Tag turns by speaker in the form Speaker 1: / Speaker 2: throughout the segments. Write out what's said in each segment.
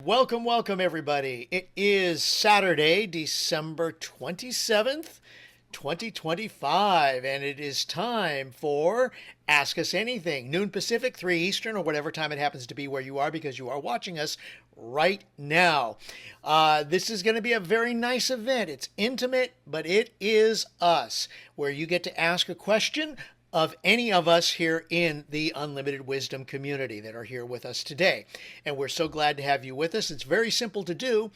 Speaker 1: Welcome, welcome, everybody. It is Saturday, December 27th, 2025, and it is time for Ask Us Anything, noon Pacific, 3 Eastern, or whatever time it happens to be where you are because you are watching us right now. This is going to be a very nice event. It's intimate, but it is us, where you get to ask a question of any of us here in the Unlimited Wisdom community that are here with us today. And we're so glad to have you with us. It's very simple to do.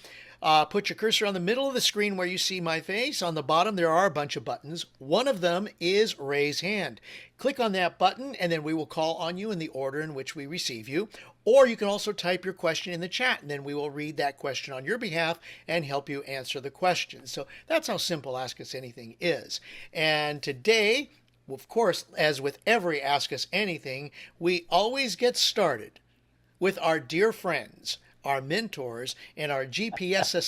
Speaker 1: Put your cursor on the middle of the screen where you see my face. On the bottom, there are a bunch of buttons. One of them is raise hand. Click on that button, and then we will call on you in the order in which we receive you. Or you can also type your question in the chat, and then we will read that question on your behalf and help you answer the question. So that's how simple Ask Us Anything is. And today, of course, as with every Ask Us Anything, we always get started with our dear friends, our mentors, and our GPSs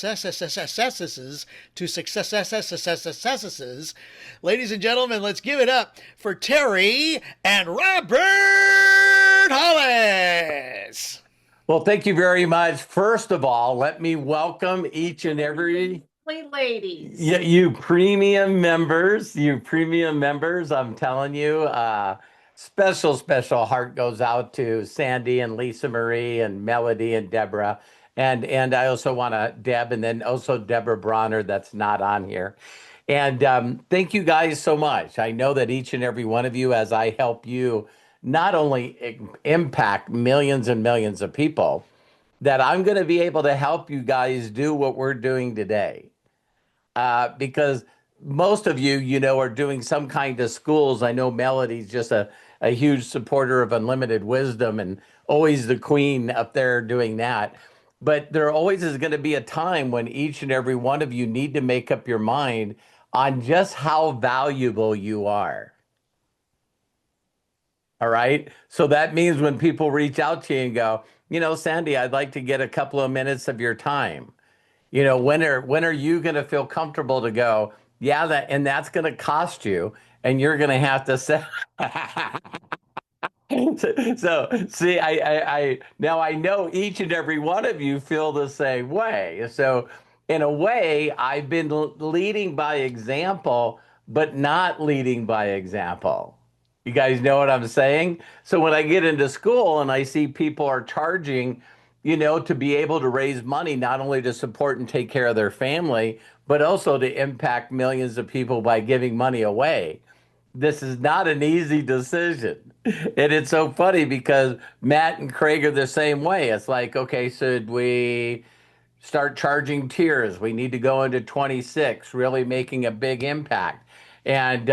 Speaker 1: to successes. Ladies and gentlemen, let's give it up for Terry and Robert Hollis.
Speaker 2: Well, thank you very much. First of all, let me welcome each and every
Speaker 3: ladies.
Speaker 2: you premium members. I'm telling you, special heart goes out to Sandy and Lisa Marie and Melody and Deborah. And I also want to Deb, and then also Deborah Bronner that's not on here. And thank you guys so much. I know that each and every one of you, as I help you not only impact millions and millions of people, that I'm going to be able to help you guys do what we're doing today. Because most of you, are doing some kind of schools. I know Melody's just a huge supporter of Unlimited Wisdom and always the queen up there doing that. But there always is going to be a time when each and every one of you need to make up your mind on just how valuable you are. All right. So that means when people reach out to you and go, Sandy, I'd like to get a couple of minutes of your time. When are you going to feel comfortable to go, yeah, that's going to cost you, and you're going to have to say. So see, I now I know each and every one of you feel the same way. So in a way, I've been leading by example, but not leading by example. You guys know what I'm saying? So when I get into school and I see people are charging, to be able to raise money, not only to support and take care of their family, but also to impact millions of people by giving money away. This is not an easy decision. And it's so funny because Matt and Craig are the same way. It's like, okay, should we start charging tiers? We need to go into 26, really making a big impact. And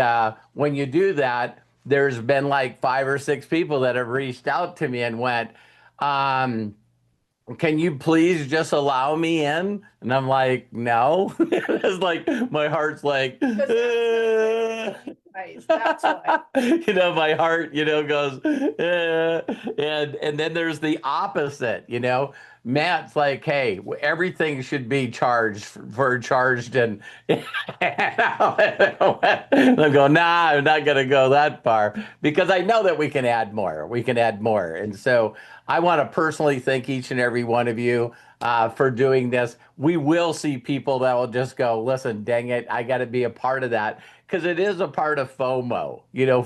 Speaker 2: when you do that, there's been like 5 or 6 people that have reached out to me and went, can you please just allow me in? And I'm like, no. It's like my heart's like,
Speaker 3: That's why.
Speaker 2: my heart, goes, and then there's the opposite, Matt's like, hey, everything should be charged and I'm going, nah, I'm not going to go that far because I know that we can add more. And so I want to personally thank each and every one of you for doing this. We will see people that will just go, listen, dang it, I got to be a part of that because it is a part of FOMO,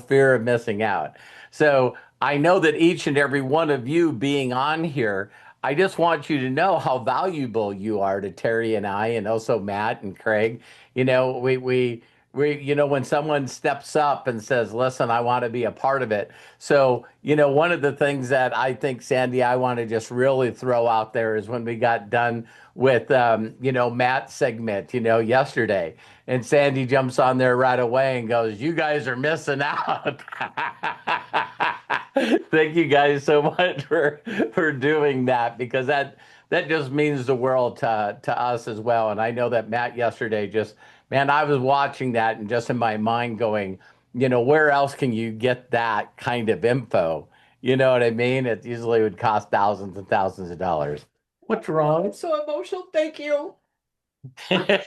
Speaker 2: fear of missing out. So I know that each and every one of you being on here, I just want you to know how valuable you are to Terry and I, and also Matt and Craig. We when someone steps up and says, listen, I want to be a part of it. So, one of the things that I think, Sandy, I want to just really throw out there is when we got done with, Matt's segment, yesterday, and Sandy jumps on there right away and goes, you guys are missing out. Thank you guys so much for doing that because that just means the world to us as well. And I know that Matt yesterday man, I was watching that and just in my mind going, where else can you get that kind of info? You know what I mean? It usually would cost thousands and thousands of dollars. What's wrong?
Speaker 3: I'm so emotional. Thank you.
Speaker 2: Terry's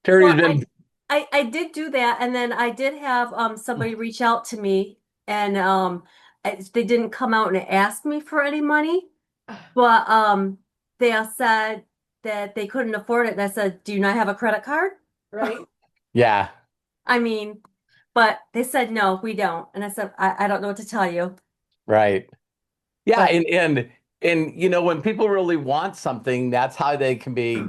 Speaker 4: Well,
Speaker 2: been
Speaker 4: I did do that, and then I did have somebody reach out to me, and they didn't come out and ask me for any money, but they all said that they couldn't afford it. And I said, "Do you not have a credit card?"
Speaker 3: Right?
Speaker 2: Yeah.
Speaker 4: I mean, but they said, "No, we don't." And I said, I don't know what to tell you.
Speaker 2: Right. Yeah,
Speaker 4: But
Speaker 2: and you know, when people really want something, that's how they can be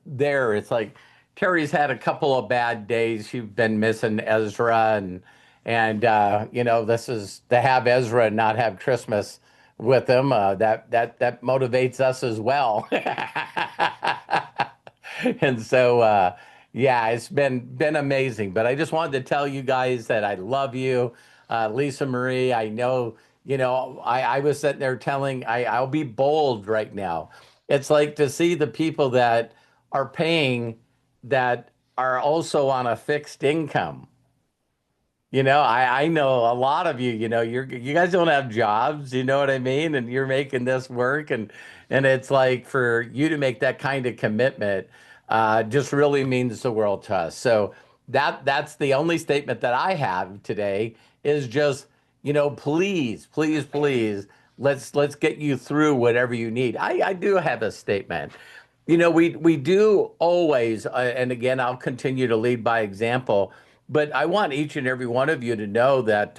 Speaker 2: there. It's like Terry's had a couple of bad days. She's been missing Ezra, and you know, this is to have Ezra and not have Christmas with him. That motivates us as well. And so yeah, it's been amazing. But I just wanted to tell you guys that I love you. Lisa Marie, I know, you know, I was sitting there telling, I'll be bold right now. It's like to see the people that are paying that are also on a fixed income. You know, I know a lot of you, you know, you guys don't have jobs, you know what I mean? And you're making this work, and it's like for you to make that kind of commitment just really means the world to us. So that's the only statement that I have today is just, you know, please, please, please, let's get you through whatever you need. I do have a statement. You know, we do always, and again, I'll continue to lead by example, but I want each and every one of you to know that,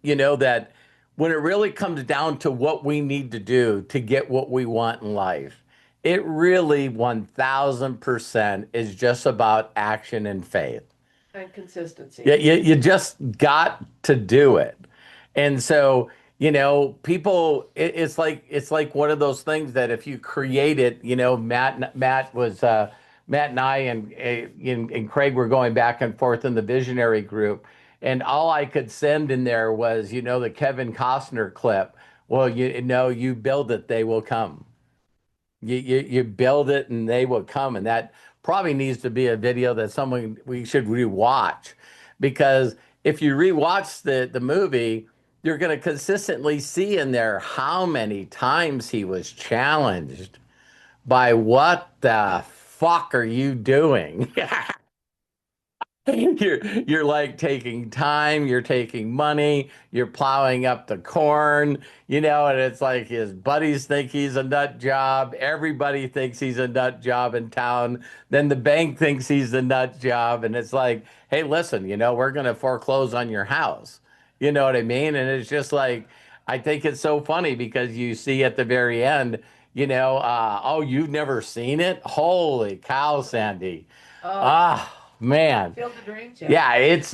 Speaker 2: you know, that when it really comes down to what we need to do to get what we want in life, it really 1000% is just about action and faith.
Speaker 3: And consistency.
Speaker 2: You just got to do it. And so, you know, people, it's like one of those things that if you create it, you know, Matt and I and Craig were going back and forth in the visionary group, and all I could send in there was, you know, the Kevin Costner clip. Well, you know, you build it, they will come. You build it and they will come. And that probably needs to be a video that someone we should rewatch, because if you rewatch the movie, you're going to consistently see in there how many times he was challenged by what the fuck are you doing? You're like taking time, you're taking money, you're plowing up the corn, you know, and it's like his buddies think he's a nut job, everybody thinks he's a nut job in town, then the bank thinks he's a nut job, and it's like, hey, listen, you know, we're gonna foreclose on your house. You know what I mean? And it's just like, I think it's so funny because you see at the very end, you know, oh, you've never seen it? Holy cow, Sandy.
Speaker 3: Oh,
Speaker 2: Ah, man.
Speaker 3: feel the dream, Jeff.
Speaker 2: Yeah, it's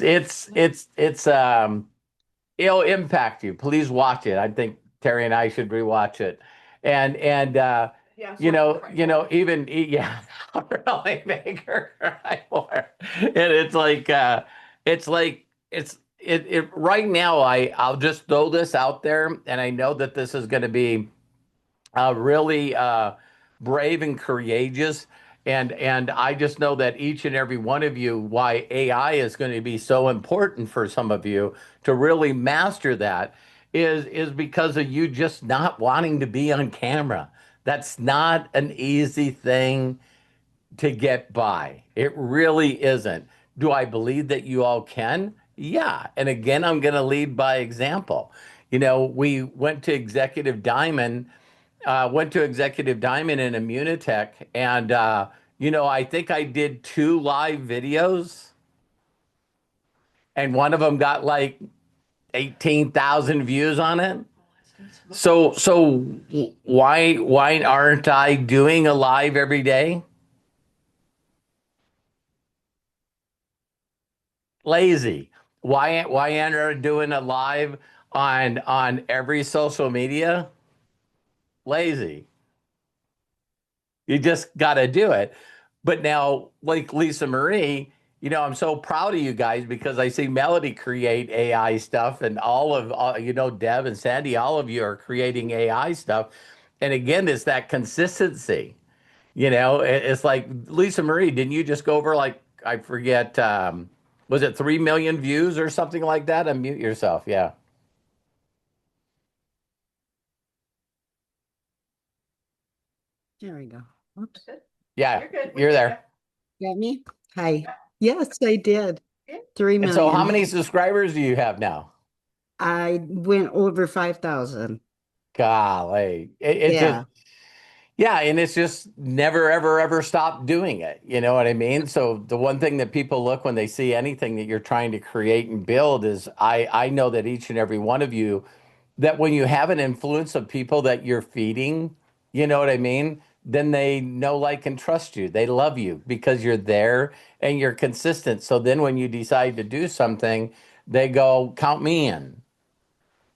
Speaker 2: it'll impact you. Please watch it. I think Terry and I should rewatch it. And
Speaker 3: Yeah,
Speaker 2: you know, even yeah, really make her cry more. And it's like it right now I'll just throw this out there, and I know that this is going to be really brave and courageous. And I just know that each and every one of you, why AI is going to be so important for some of you to really master that is because of you just not wanting to be on camera. That's not an easy thing to get by. It really isn't. Do I believe that you all can? Yeah. And again, I'm going to lead by example. You know, we went to Executive Diamond in Immunitech, and you know, I think I did two live videos, and one of them got like 18,000 views on it. So why aren't I doing a live every day? Lazy. Why aren't I doing a live on every social media? Lazy. You just got to do it. But now, like Lisa Marie, you know, I'm so proud of you guys because I see Melody create AI stuff, and you know, Deb and Sandy, all of you are creating AI stuff. And again, it's that consistency. You know, it's like Lisa Marie, didn't you just go over like, I forget, was it 3 million views or something like that? Unmute yourself. Yeah.
Speaker 5: There we go. Oops.
Speaker 2: Yeah.
Speaker 3: You're good.
Speaker 2: You're there.
Speaker 5: Got me? Hi. Yes, I did.
Speaker 3: Yeah.
Speaker 5: 3
Speaker 2: And so how
Speaker 5: million.
Speaker 2: many subscribers do you have now?
Speaker 5: I went over 5,000.
Speaker 2: Golly, it just
Speaker 5: Yeah.
Speaker 2: yeah, and it's just never ever ever stop doing it. You know what I mean? So the one thing that people look when they see anything that you're trying to create and build is I know that each and every one of you that when you have an influence of people that you're feeding, you know what I mean? Then they know, like, and trust you. They love you because you're there and you're consistent. So then when you decide to do something, they go, count me in.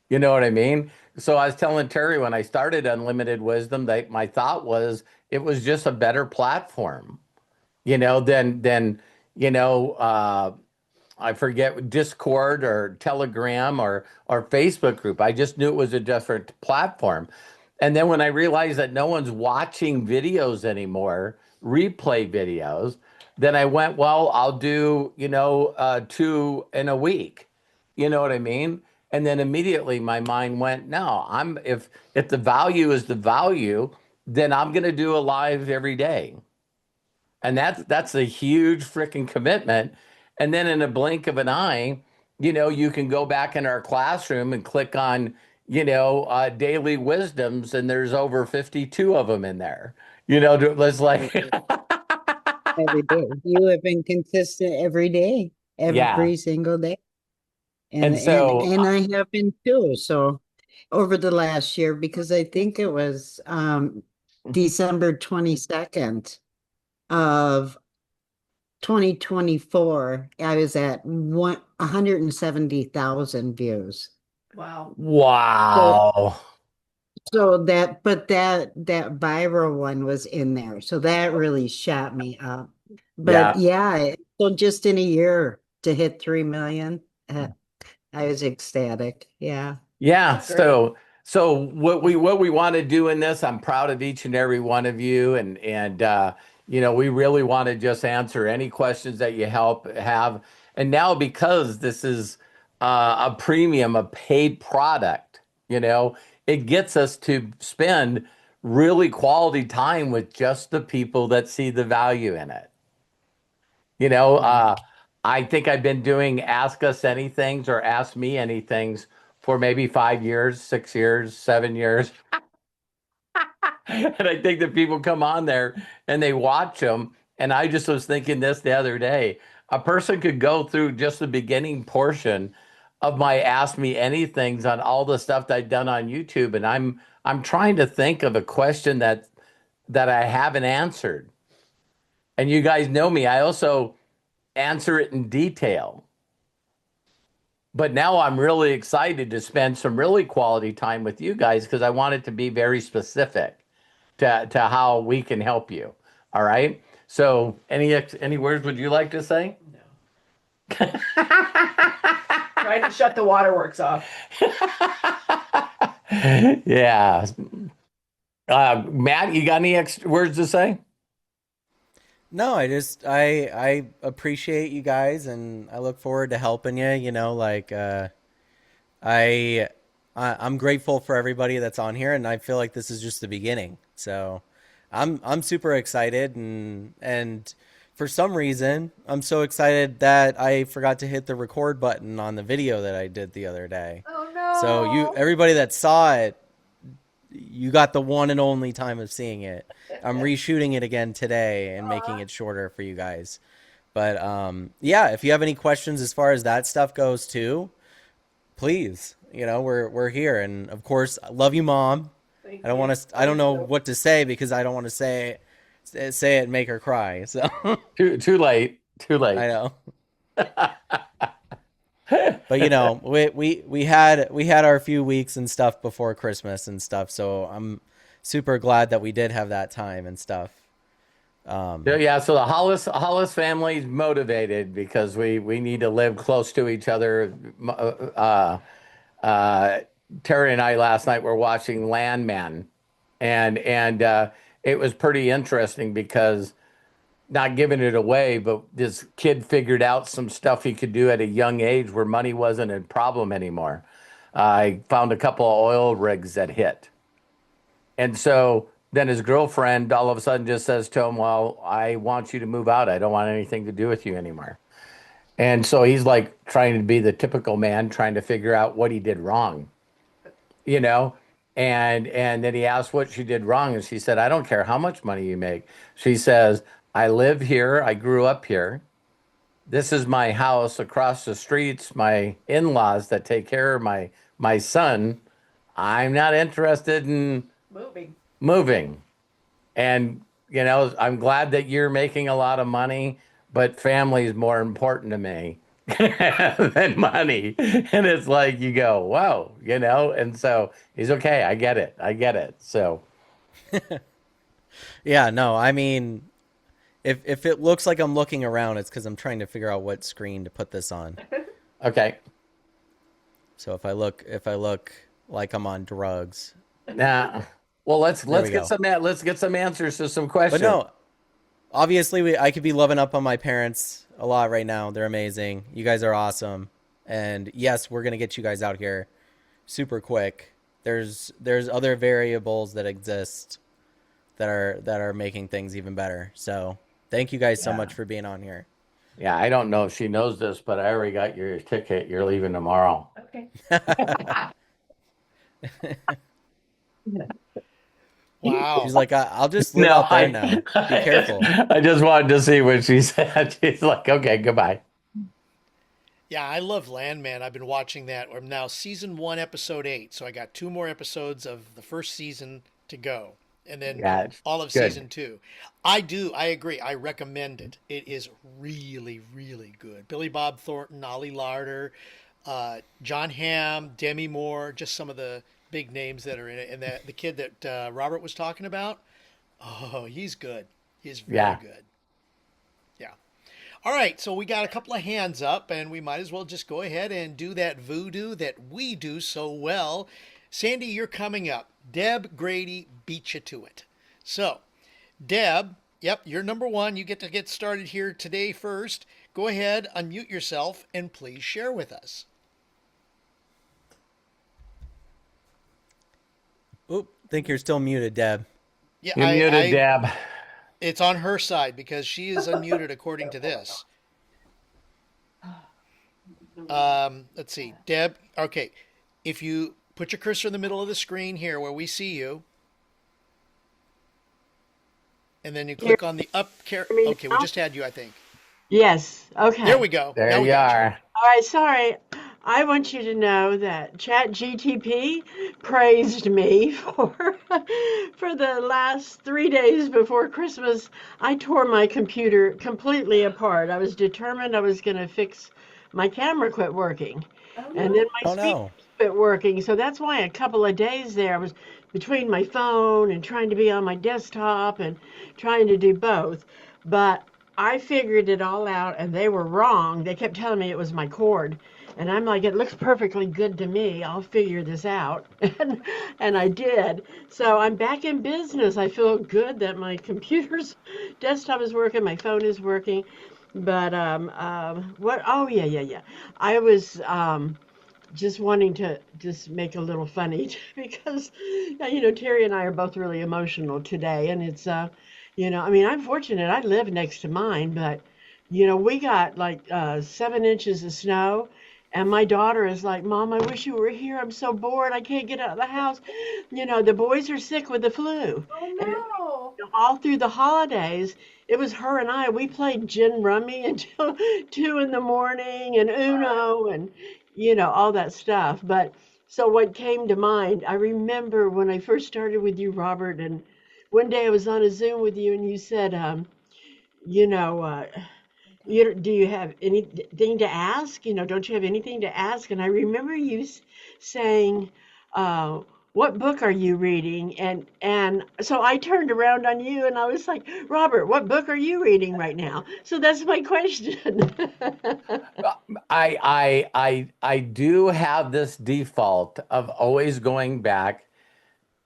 Speaker 2: You know what I mean? So I was telling Terry when I started Unlimited Wisdom that my thought was it was just a better platform, than you know, I forget Discord or Telegram or Facebook group. I just knew it was a different platform. And then when I realized that no one's watching videos anymore, replay videos, then I went, well, I'll do, two in a week. You know what I mean? And then immediately my mind went, no, if the value is the value, then I'm going to do a live every day. And that's a huge freaking commitment. And then in a blink of an eye, you can go back in our classroom and click on, daily wisdoms, and there's over 52 of them in there. It's like,
Speaker 5: Every day. You have been consistent every day,
Speaker 2: yeah.
Speaker 5: every single day. And
Speaker 2: And
Speaker 5: and
Speaker 2: so,
Speaker 5: and I have been too. So over the last year, because I think it was December 22nd of 2024, I was at 170,000 views.
Speaker 3: Wow.
Speaker 5: So
Speaker 2: wow.
Speaker 5: but that viral one was in there. So that really shot me up. But
Speaker 2: Yeah.
Speaker 5: yeah, so just in a year to hit 3 million, I was ecstatic. Yeah.
Speaker 2: Yeah.
Speaker 3: That's great.
Speaker 2: So what we want to do in this, I'm proud of each and every one of you, and we really want to just answer any questions that you have. And now because this is a premium, a paid product, it gets us to spend really quality time with just the people that see the value in it. You know,
Speaker 5: Yeah.
Speaker 2: uh, I think I've been doing Ask Us Anythings or Ask Me Anythings for maybe 5 years, 6 years, 7 years. And I think that people come on there and they watch them. And I just was thinking this the other day. A person could go through just the beginning portion of my Ask Me Anythings on all the stuff that I've done on YouTube. And I'm trying to think of a question that I haven't answered. And you guys know me. I also answer it in detail. But now I'm really excited to spend some really quality time with you guys because I want it to be very specific to how we can help you. All right. So any words would you like to say?
Speaker 3: No. Trying to shut the waterworks off.
Speaker 2: Yeah. Matt, you got any extra words to say?
Speaker 6: No, I appreciate you guys and I look forward to helping you, I I'm grateful for everybody that's on here and I feel like this is just the beginning. So I'm super excited and for some reason I'm so excited that I forgot to hit the record button on the video that I did the other day.
Speaker 3: Oh no.
Speaker 6: So everybody that saw it, you got the one and only time of seeing it. I'm reshooting it again today and making it shorter for you guys. But yeah, if you have any questions as far as that stuff goes too, please, we're here. And of course, I love you, Mom.
Speaker 3: Thank
Speaker 6: I don't
Speaker 3: you.
Speaker 6: want to. I don't know what to say because I don't want to say it and make her cry. So
Speaker 2: Too late. Too late.
Speaker 6: I know. But we had our few weeks and stuff before Christmas and stuff. So I'm super glad that we did have that time and stuff.
Speaker 2: Yeah, so the Hollis family is motivated because we need to live close to each other. Uh, Terry and I last night were watching Landman, and it was pretty interesting because not giving it away, but this kid figured out some stuff he could do at a young age where money wasn't a problem anymore. I found a couple of oil rigs that hit. And so then his girlfriend all of a sudden just says to him, well, I want you to move out. I don't want anything to do with you anymore. And so he's like trying to be the typical man, trying to figure out what he did wrong, you know? And then he asked what she did wrong, and she said, I don't care how much money you make. She says, I live here, I grew up here. This is my house across the streets, my in-laws that take care of my son. I'm not interested in
Speaker 3: Moving.
Speaker 2: moving. And, I'm glad that you're making a lot of money, but family is more important to me than money. And it's like you go, whoa, and so he's okay. I get it. I get it. So,
Speaker 6: Yeah, no, I mean, if it looks like I'm looking around, it's because I'm trying to figure out what screen to put this on.
Speaker 2: okay.
Speaker 6: So if I look like I'm on drugs,
Speaker 2: Now, well, let's
Speaker 6: there we
Speaker 2: get
Speaker 6: go.
Speaker 2: let's get some answers to some
Speaker 6: But
Speaker 2: questions.
Speaker 6: no, obviously I could be loving up on my parents a lot right now. They're amazing. You guys are awesome. And yes, we're gonna get you guys out here super quick. There's other variables that exist that are making things even better. So thank you guys so
Speaker 2: Yeah.
Speaker 6: much for being on here.
Speaker 2: Yeah, I don't know if she knows this, but I already got your ticket. You're leaving tomorrow.
Speaker 3: Okay.
Speaker 1: Wow.
Speaker 6: She's like, I'll just live
Speaker 2: No,
Speaker 6: out there now. Be careful.
Speaker 2: I just wanted to see what she said. She's like, okay, goodbye.
Speaker 1: Yeah, I love Landman. I've been watching that. I'm now season 1, episode 8. So I got 2 more episodes of the first season to go. And then
Speaker 2: Yeah, it's
Speaker 1: all of
Speaker 2: good.
Speaker 1: season 2. I agree. I recommend it. It is really, really good. Billy Bob Thornton, Ollie Larder, John Hamm, Demi Moore, just some of the big names that are in it. And the kid that Robert was talking about, oh, he's good. He's very
Speaker 2: Yeah.
Speaker 1: good. Yeah. All right, so we got a couple of hands up, and we might as well just go ahead and do that voodoo that we do so well. Sandy, you're coming up. Deb Grady beat you to it. So, Deb, yep, you're number 1. You get to get started here today first. Go ahead, unmute yourself, and please share with us.
Speaker 6: Oop, think you're still muted, Deb.
Speaker 1: Yeah,
Speaker 2: You're muted, Deb.
Speaker 1: it's on her side because she is unmuted according to this. Let's see, Deb. Okay, if you put your cursor in the middle of the screen here where we see you, and then you click on the up.
Speaker 3: me
Speaker 1: Okay, we
Speaker 3: now?
Speaker 1: just had you, I think.
Speaker 3: Yes. Okay.
Speaker 1: There we go.
Speaker 2: There
Speaker 1: Now we
Speaker 2: you
Speaker 1: got
Speaker 2: are.
Speaker 3: All right. Sorry. I want you to know that ChatGTP praised me for the last 3 days before Christmas. I tore my computer completely apart. I was determined I was going to fix my camera quit working, and then my
Speaker 6: Oh
Speaker 3: speaker
Speaker 6: no.
Speaker 3: quit working. So that's why a couple of days there I was between my phone and trying to be on my desktop and trying to do both. But I figured it all out, and they were wrong. They kept telling me it was my cord. And I'm like, it looks perfectly good to me. I'll figure this out. And I did. So I'm back in business. I feel good that my computer's desktop is working, my phone is working. But what? Oh, yeah, yeah, yeah. I was just wanting to just make a little funny because, Terry and I are both really emotional today. And it's, I mean, I'm fortunate. I live next to mine, but, we got like 7 inches of snow. And my daughter is like, Mom, I wish you were here. I'm so bored. I can't get out of the house. The boys are sick with the flu.
Speaker 7: Oh
Speaker 3: And
Speaker 7: no.
Speaker 3: all through the holidays, it was her and I. We played gin rummy until 2 in the morning and Uno and, all that stuff. But so what came to mind, I remember when I first started with you, Robert, and one day I was on a Zoom with you and you said, you know, uh, do you have anything to ask? Don't you have anything to ask? And I remember you saying, uh, what book are you reading? And so I turned around on you and I was like, Robert, what book are you reading right now? So that's my question.
Speaker 2: I do have this default of always going back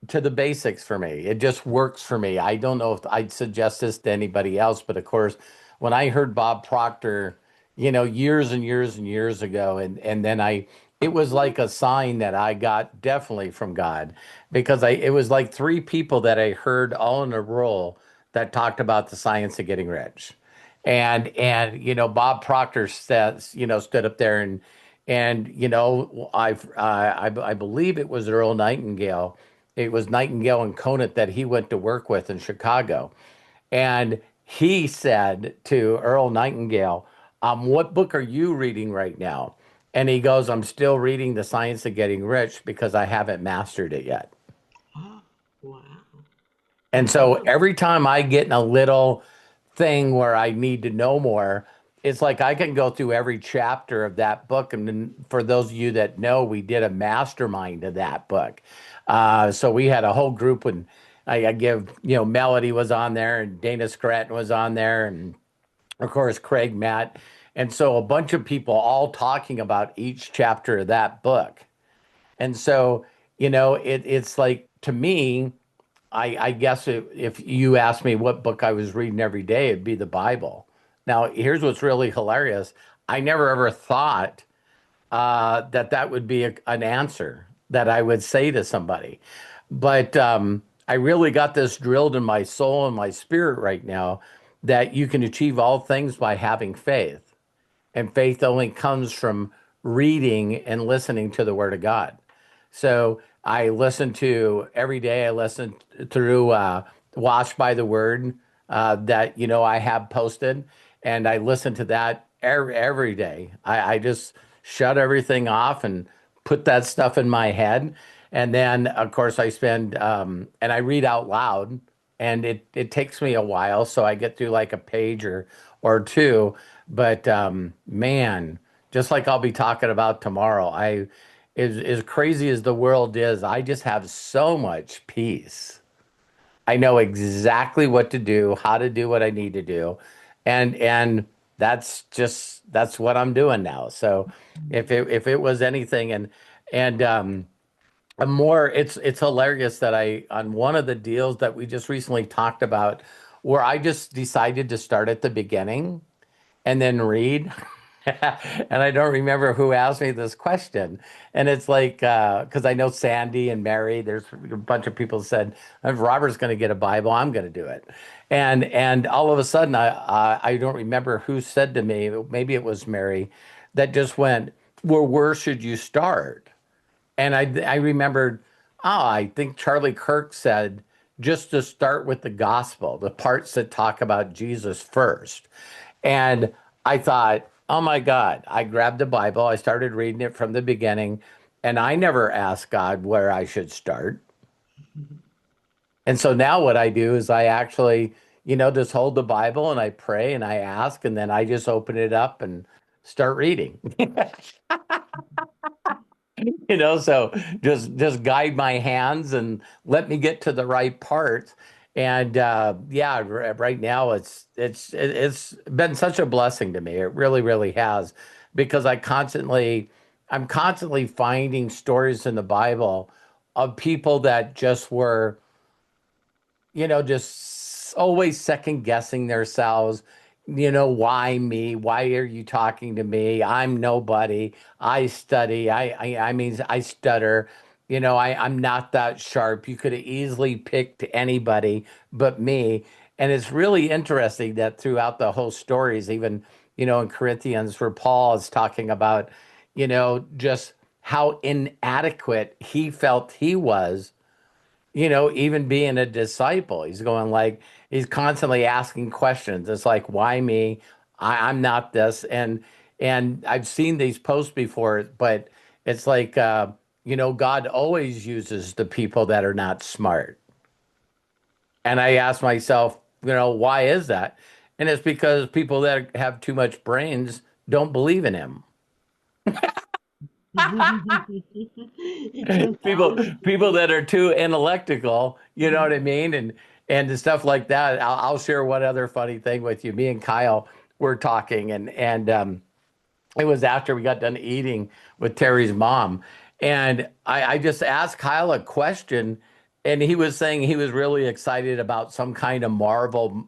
Speaker 2: to the basics for me. It just works for me. I don't know if I'd suggest this to anybody else, but of course, when I heard Bob Proctor, years and years and years ago, and then it was like a sign that I got definitely from God because it was like 3 people that I heard all in a row that talked about the science of getting rich. And Bob Proctor says, stood up there and I believe it was Earl Nightingale. It was Nightingale and Conant that he went to work with in Chicago. And he said to Earl Nightingale, what book are you reading right now? And he goes, I'm still reading The Science of Getting Rich because I haven't mastered it yet.
Speaker 3: Oh, wow.
Speaker 2: And so
Speaker 3: Wow.
Speaker 2: every time I get in a little thing where I need to know more, it's like I can go through every chapter of that book. And then for those of you that know, we did a mastermind of that book. So we had a whole group when I give, Melody was on there and Dana Scratton was on there and of course Craig Matt. And so a bunch of people all talking about each chapter of that book. And so, it's like to me, I guess if you asked me what book I was reading every day, it'd be the Bible. Now, here's what's really hilarious. I never ever thought that would be an answer that I would say to somebody. But I really got this drilled in my soul and my spirit right now that you can achieve all things by having faith. And faith only comes from reading and listening to the Word of God. So I listen to every day. I listen through Washed by the Word that I have posted, and I listen to that every day. I just shut everything off and put that stuff in my head, and then of course I spend and I read out loud, and it takes me a while, so I get through like a page or two. But man, just like I'll be talking about tomorrow, as crazy as the world is, I just have so much peace. I know exactly what to do, how to do what I need to do. And that's what I'm doing now. So if it was anything and a more it's hilarious that I on one of the deals that we just recently talked about where I just decided to start at the beginning and then read. And I don't remember who asked me this question. And it's like, because I know Sandy and Mary, there's a bunch of people said, if Robert's going to get a Bible, I'm going to do it. And all of a sudden, I don't remember who said to me, maybe it was Mary, that just went, well, where should you start? And I remembered, I think Charlie Kirk said, just to start with the gospel, the parts that talk about Jesus first. And I thought, oh my God, I grabbed the Bible, I started reading it from the beginning, and I never asked God where I should start. And so now what I do is I actually, just hold the Bible and I pray and I ask, and then I just open it up and start reading. So just guide my hands and let me get to the right part. And yeah, right now it's been such a blessing to me. It really, really has, because I'm constantly finding stories in the Bible of people that just were just always second guessing themselves. Why me? Why are you talking to me? I'm nobody. I study. I mean, I stutter. I'm not that sharp. You could have easily picked anybody but me. And it's really interesting that throughout the whole stories, even, in Corinthians, where Paul is talking about, just how inadequate he felt he was, even being a disciple. He's going like, he's constantly asking questions. It's like, why me? I'm not this. And I've seen these posts before, but it's like, God always uses the people that are not smart. And I ask myself, why is that? And it's because people that have too much brains don't believe in him. people
Speaker 3: Confounded.
Speaker 2: people that are too intellectual, you know what I mean, and the stuff like that. I'll share one other funny thing with you. Me and Kyle were talking, and it was after we got done eating with Terry's mom, and I just asked Kyle a question, and he was saying he was really excited about some kind of Marvel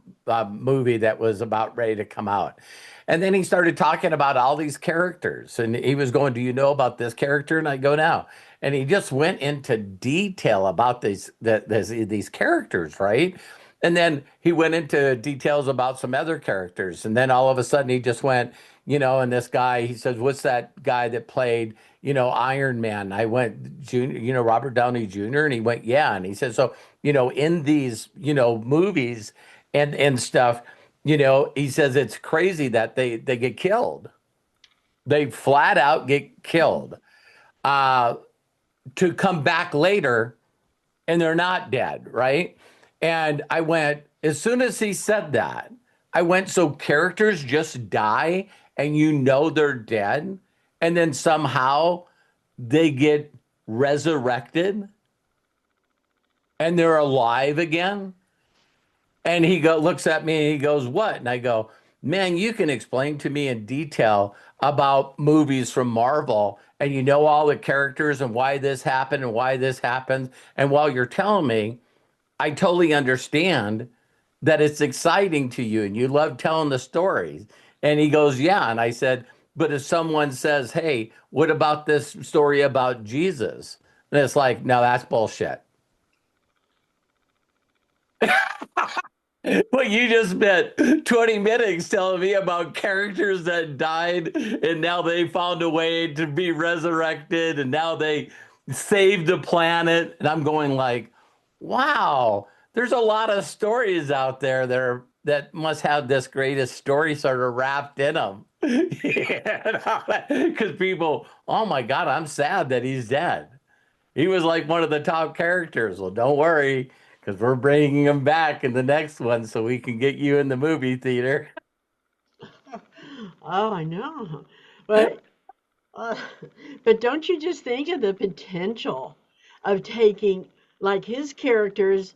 Speaker 2: movie that was about ready to come out. And then he started talking about all these characters, and he was going, "Do you know about this character?" And I go, "Now." And he just went into detail about these characters, right? And then he went into details about some other characters. And then all of a sudden he just went, and this guy, he says, what's that guy that played, Iron Man? I went, Junior, Robert Downey Jr. And he went, yeah. And he said, so, in these, movies and stuff, he says it's crazy that they get killed. They flat out get killed. To come back later and they're not dead, right? And I went, as soon as he said that, I went, so characters just die and they're dead, and then somehow they get resurrected and they're alive again. And he looks at me and he goes, what? And I go, man, you can explain to me in detail about movies from Marvel, and all the characters and why this happened and why this happens. And while you're telling me, I totally understand that it's exciting to you and you love telling the stories. And he goes, yeah. And I said, but if someone says, hey, what about this story about Jesus? And it's like, no, that's bullshit. Well, you just spent 20 minutes telling me about characters that died and now they found a way to be resurrected and now they saved the planet. And I'm going like, wow, there's a lot of stories out there that must have this greatest story sort of wrapped in them. Because people, oh my God, I'm sad that he's dead. He was like one of the top characters. Well, don't worry, because we're bringing him back in the next one so we can get you in the movie theater.
Speaker 3: Oh, I know. But uh, but don't you just think of the potential of taking, like, his characters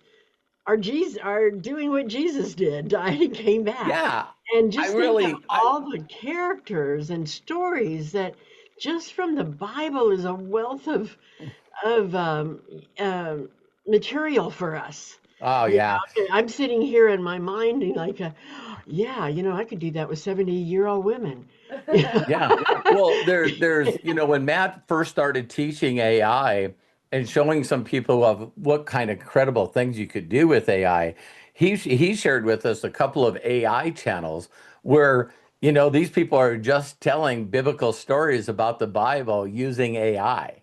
Speaker 3: are doing what Jesus did, died and came back.
Speaker 2: Yeah,
Speaker 3: And
Speaker 2: I
Speaker 3: just think of
Speaker 2: really,
Speaker 3: all the characters and stories that just from the Bible is a wealth of material for us.
Speaker 2: oh
Speaker 3: You
Speaker 2: yeah.
Speaker 3: know, I'm sitting here in my mind and like, yeah, I could do that with 70-year-old women.
Speaker 2: Yeah. Well, there's, when Matt first started teaching AI and showing some people of what kind of incredible things you could do with AI, he shared with us a couple of AI channels where, these people are just telling biblical stories about the Bible using AI.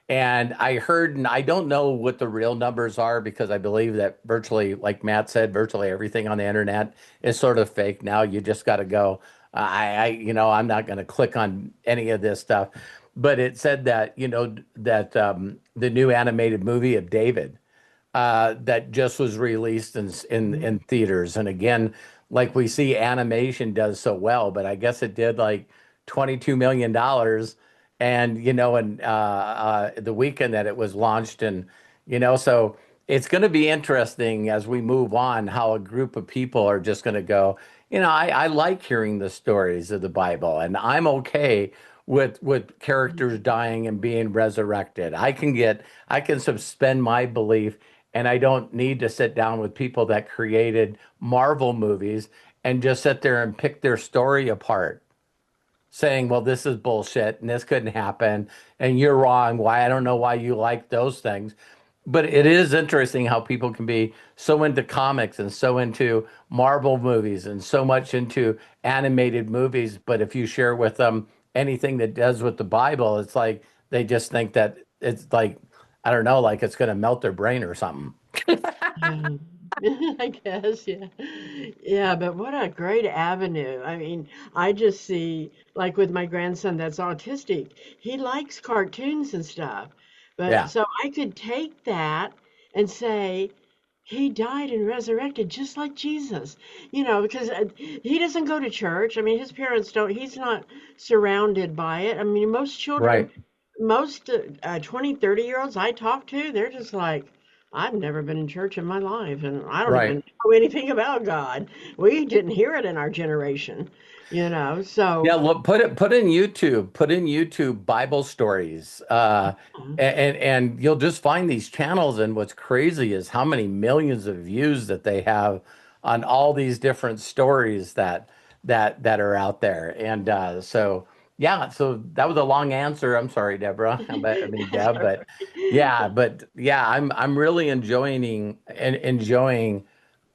Speaker 2: And I heard, and I don't know what the real numbers are because I believe that virtually, like Matt said, virtually everything on the internet is sort of fake now. You just got to go. I'm not going to click on any of this stuff. But it said that, that the new animated movie of David that just was released in theaters. And again, like we see animation does so well, but I guess it did like $22 million. And, and the weekend that it was launched. And, so it's going to be interesting as we move on how a group of people are just going to go, I like hearing the stories of the Bible and I'm okay with characters dying and being resurrected. I can suspend my belief and I don't need to sit down with people that created Marvel movies and just sit there and pick their story apart, saying, well, this is bullshit and this couldn't happen and you're wrong. Why? I don't know why you like those things. But it is interesting how people can be so into comics and so into Marvel movies and so much into animated movies. But if you share with them anything that does with the Bible, it's like they just think that it's like, I don't know, like it's going to melt their brain or something.
Speaker 3: Yeah. I guess, yeah. Yeah, but what a great avenue. I mean, I just see, like with my grandson that's autistic, he likes cartoons and stuff. But
Speaker 2: Yeah,
Speaker 3: so I could take that and say, he died and resurrected just like Jesus, because he doesn't go to church. I mean, his parents don't, he's not surrounded by it. I mean, most children,
Speaker 2: right,
Speaker 3: most 20, 30-year-olds I talk to, they're just like, I've never been in church in my life, and I don't
Speaker 2: right.
Speaker 3: even know anything about God. We didn't hear it in our generation.
Speaker 2: Yeah,
Speaker 3: So,
Speaker 2: look, put in YouTube Bible stories, and you'll just find these channels. And what's crazy is how many millions of views that they have on all these different stories that are out there. And so, yeah, so that was a long answer. I'm sorry, Deborah. I mean,
Speaker 3: that's
Speaker 2: Deb,
Speaker 3: all
Speaker 2: but
Speaker 3: right.
Speaker 2: yeah, I'm really enjoying.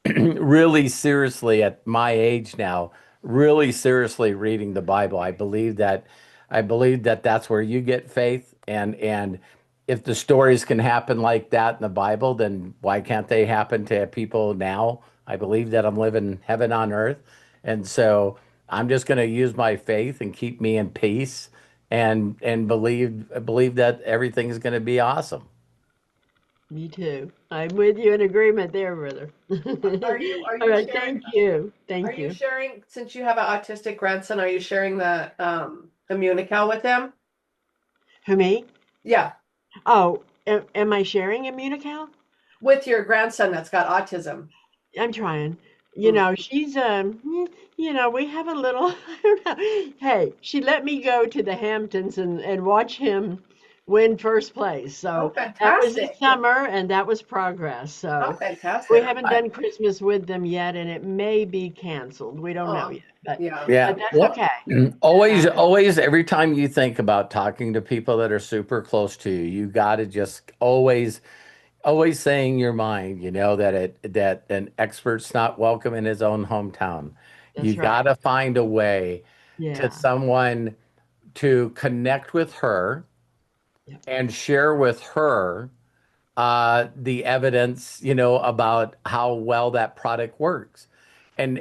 Speaker 2: really seriously at my age now, really seriously reading the Bible. I believe that that's where you get faith, and if the stories can happen like that in the Bible, then why can't they happen to people now? I believe that I'm living heaven on earth, and so I'm just going to use my faith and keep me in peace, and believe that everything is going to be awesome.
Speaker 3: Me too. I'm with you in agreement there, brother.
Speaker 7: Are
Speaker 3: All
Speaker 7: you
Speaker 3: right,
Speaker 7: sharing?
Speaker 3: thank you.
Speaker 7: Are
Speaker 3: Thank
Speaker 7: you
Speaker 3: you.
Speaker 7: sharing, since you have an autistic grandson, are you sharing the Munical with him?
Speaker 3: Who, me?
Speaker 7: Yeah,
Speaker 3: Oh, am I sharing Immunical?
Speaker 7: with your grandson that's got autism.
Speaker 3: I'm trying.
Speaker 7: Mm.
Speaker 3: She's we have a little I don't know. Hey, she let me go to the Hamptons and watch him win first place.
Speaker 7: Oh,
Speaker 3: So that was this
Speaker 7: fantastic.
Speaker 3: summer and that was progress.
Speaker 7: Oh,
Speaker 3: So we
Speaker 7: fantastic.
Speaker 3: haven't done Christmas with them yet and it may be canceled. We don't know
Speaker 7: Oh,
Speaker 3: yet. But
Speaker 7: yeah.
Speaker 2: Yeah.
Speaker 3: but that's
Speaker 2: Well,
Speaker 3: okay.
Speaker 2: always, every time you think about talking to people that are super close to you, you got to just always saying your mind, that an expert's not welcome in his own hometown. You
Speaker 3: That's
Speaker 2: got
Speaker 3: right.
Speaker 2: to find a way to
Speaker 3: Yeah.
Speaker 2: someone to connect with her
Speaker 3: Yeah.
Speaker 2: and share with her the evidence, about how well that product works, and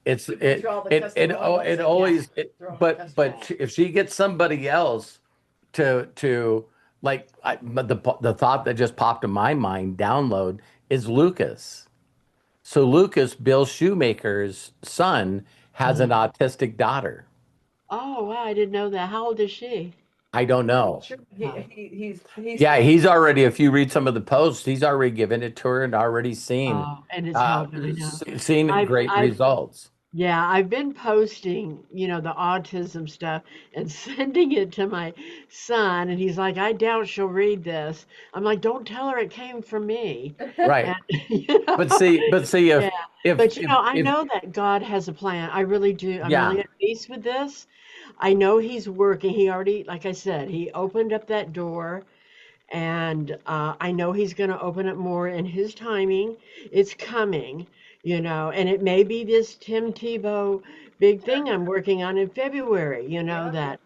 Speaker 2: it's
Speaker 7: Through all the
Speaker 2: it
Speaker 7: testimonials, yes.
Speaker 2: always
Speaker 7: Through all the
Speaker 2: but
Speaker 7: testimonials.
Speaker 2: if she gets somebody else to like but the thought that just popped in my mind download is Lucas. So Lucas, Bill Shoemaker's son, has an
Speaker 3: Uh-huh.
Speaker 2: autistic daughter.
Speaker 3: Oh, wow, I didn't know that. How old is she?
Speaker 2: I don't know.
Speaker 7: Sure.
Speaker 3: Oh,
Speaker 7: He's
Speaker 2: Yeah, he's already, if you read some of the posts, he's already given it to her and already seen
Speaker 3: oh, and it's helping. I know.
Speaker 2: seen great
Speaker 3: I've
Speaker 2: results.
Speaker 3: Yeah, I've been posting, the autism stuff and sending it to my son, and he's like, I doubt she'll read this. I'm like, don't tell her it came from me. And,
Speaker 2: Right.
Speaker 3: you know,
Speaker 2: But see
Speaker 3: yeah.
Speaker 2: if
Speaker 3: But, I
Speaker 2: if
Speaker 3: know that God has a plan. I really do. I'm really
Speaker 2: yeah,
Speaker 3: at peace with this. I know he's working. He already, like I said, he opened up that door. And I know he's going to open up more in his timing. It's coming, and it may be this Tim Tebow big thing I'm working on in February,
Speaker 7: yeah.
Speaker 3: that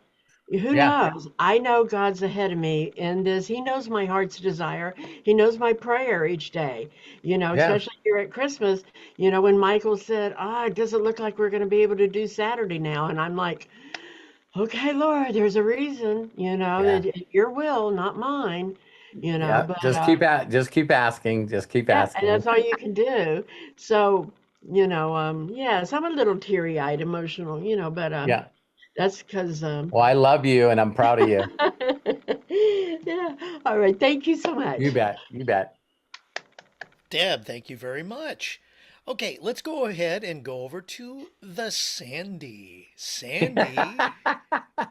Speaker 3: who
Speaker 2: yeah,
Speaker 3: knows? I know God's ahead of me in this. He knows my heart's desire. He knows my prayer each day,
Speaker 2: yeah,
Speaker 3: especially here at Christmas, when Michael said, it doesn't look like we're going to be able to do Saturday now. And I'm like, okay, Lord, there's a reason,
Speaker 2: yeah,
Speaker 3: that your will, not mine,
Speaker 2: yeah.
Speaker 3: but
Speaker 2: Just keep asking. Just keep
Speaker 3: yeah, and
Speaker 2: asking.
Speaker 3: that's all you can do. So, yeah, so I'm a little teary-eyed, emotional, but
Speaker 2: Yeah.
Speaker 3: that's because
Speaker 2: Well, I love you and I'm proud of you.
Speaker 3: yeah. All right, thank you so
Speaker 2: You
Speaker 3: much.
Speaker 2: bet. You bet.
Speaker 1: Deb, thank you very much. Okay, let's go ahead and go over to the Sandy. Sandy,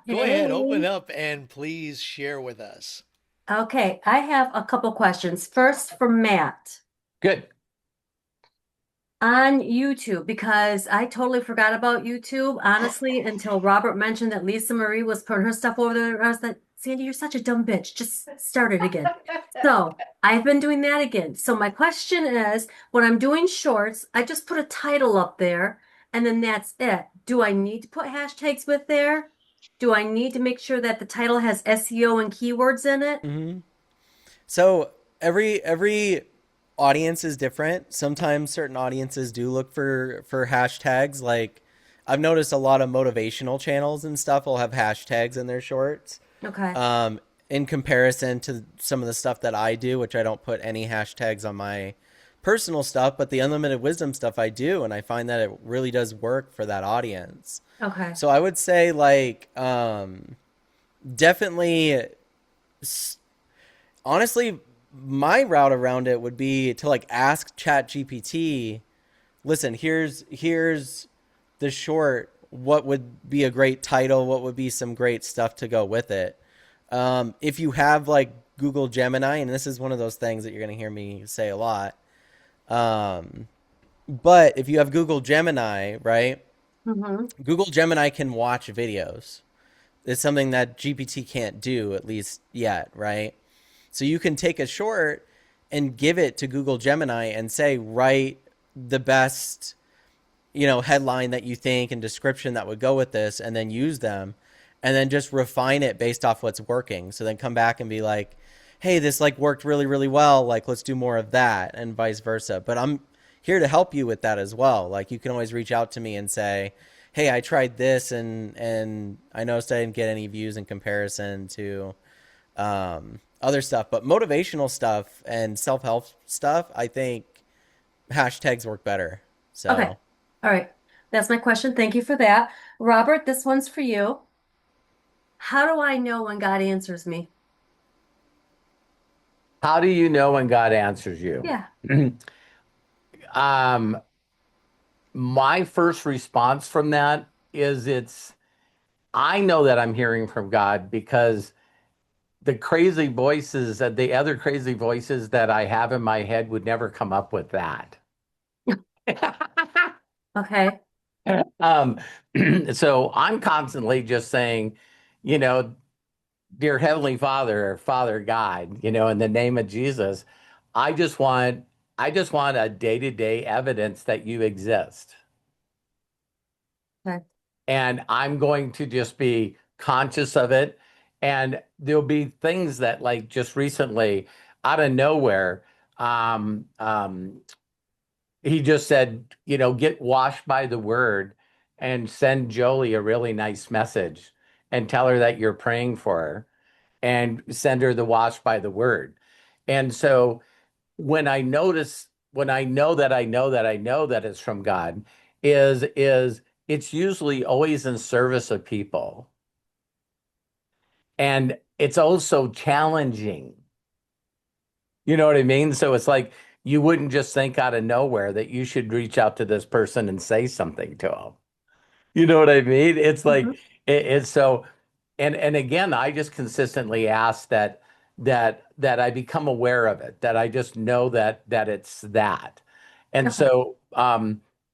Speaker 1: go ahead, open
Speaker 4: Hey.
Speaker 1: up and please share with us.
Speaker 4: Okay, I have a couple questions. First for Matt
Speaker 2: Good.
Speaker 4: on YouTube, because I totally forgot about YouTube, honestly, until Robert mentioned that Lisa Marie was putting her stuff over there. I was like, Sandy, you're such a dumb bitch. Just start it again. So I've been doing that again. So my question is, when I'm doing shorts, I just put a title up there and then that's it. Do I need to put hashtags with there? Do I need to make sure that the title has SEO and keywords in it?
Speaker 6: Hmm. So every audience is different. Sometimes certain audiences do look for hashtags. Like I've noticed a lot of motivational channels and stuff will have hashtags in their shorts.
Speaker 4: Okay.
Speaker 6: Um, in comparison to some of the stuff that I do, which I don't put any hashtags on my personal stuff, but the unlimited wisdom stuff I do, and I find that it really does work for that audience.
Speaker 4: Okay.
Speaker 6: So I would say like definitely honestly my route around it would be to like ask Chat GPT, listen, here's the short, what would be a great title, what would be some great stuff to go with it. If you have like Google Gemini, and this is one of those things that you're going to hear me say a lot, but if you have Google Gemini, right,
Speaker 4: Mm-hmm.
Speaker 6: Google Gemini can watch videos. It's something that GPT can't do, at least yet, right? So you can take a short and give it to Google Gemini and say, write the best, headline that you think and description that would go with this, and then use them, and then just refine it based off what's working. So then come back and be like, hey, this like worked really, really well. Like, let's do more of that, and vice versa. But I'm here to help you with that as well. Like, you can always reach out to me and say, hey, I tried this, and I noticed I didn't get any views in comparison to other stuff. But motivational stuff and self-help stuff, I think hashtags work better. So
Speaker 4: Okay. All right. That's my question. Thank you for that. Robert, this one's for you. How do I know when God answers me?
Speaker 2: How do you know when God answers you?
Speaker 4: Yeah.
Speaker 2: My first response from that is I know that I'm hearing from God because the other crazy voices that I have in my head would never come up with that.
Speaker 4: Okay.
Speaker 2: Um, so I'm constantly just saying, dear Heavenly Father, or Father God, in the name of Jesus, I just want a day-to-day evidence that you exist.
Speaker 4: Okay.
Speaker 2: And I'm going to just be conscious of it. And there'll be things that, like, just recently, out of nowhere, um, um, he just said, get washed by the word and send Jolie a really nice message and tell her that you're praying for her and send her the wash by the word. And so when I know that it's from God, is it's usually always in service of people. And it's also challenging. You know what I mean? So it's like you wouldn't just think out of nowhere that you should reach out to this person and say something to them. You know what I mean? It's like
Speaker 4: Mhm.
Speaker 2: it's so and again, I just consistently ask that I become aware of it, that I just know that it's that. And
Speaker 4: Okay.
Speaker 2: so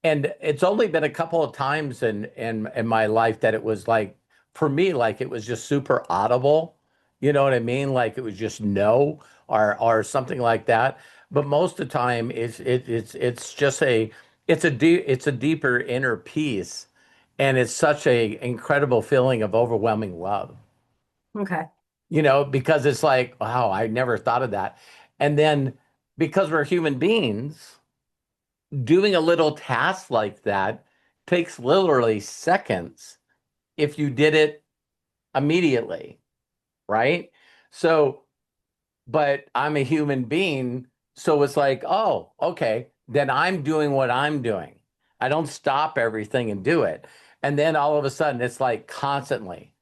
Speaker 2: and it's only been a couple of times in my life that it was like for me, like it was just super audible. You know what I mean? Like it was just no or something like that. But most of the time it's just it's a deeper inner peace, and it's such a incredible feeling of overwhelming love,
Speaker 4: Okay.
Speaker 2: because it's like, wow, I never thought of that. And then because we're human beings, doing a little task like that takes literally seconds if you did it immediately, right? So, but I'm a human being, so it's like, oh, okay, then I'm doing what I'm doing. I don't stop everything and do it. And then all of a sudden, it's like constantly.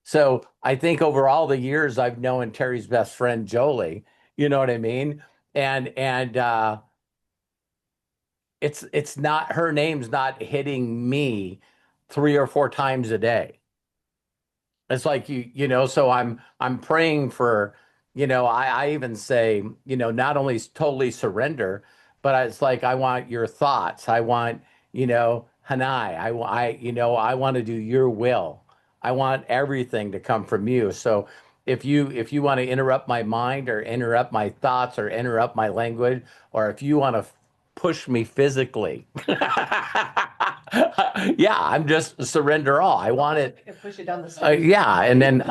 Speaker 2: So I think over all the years I've known Terry's best friend Jolie, you know what I mean? And it's not, her name's not hitting me 3 or 4 times a day. It's like so I'm praying for, I even say, not only totally surrender, but it's like I want your thoughts. I want, Hanai. I want to do your will. I want everything to come from you. So if you want to interrupt my mind or interrupt my thoughts or interrupt my language, or if you want to push me physically, yeah, I'm just surrender all. I want it.
Speaker 7: I can push it down the stairs.
Speaker 2: Yeah, and then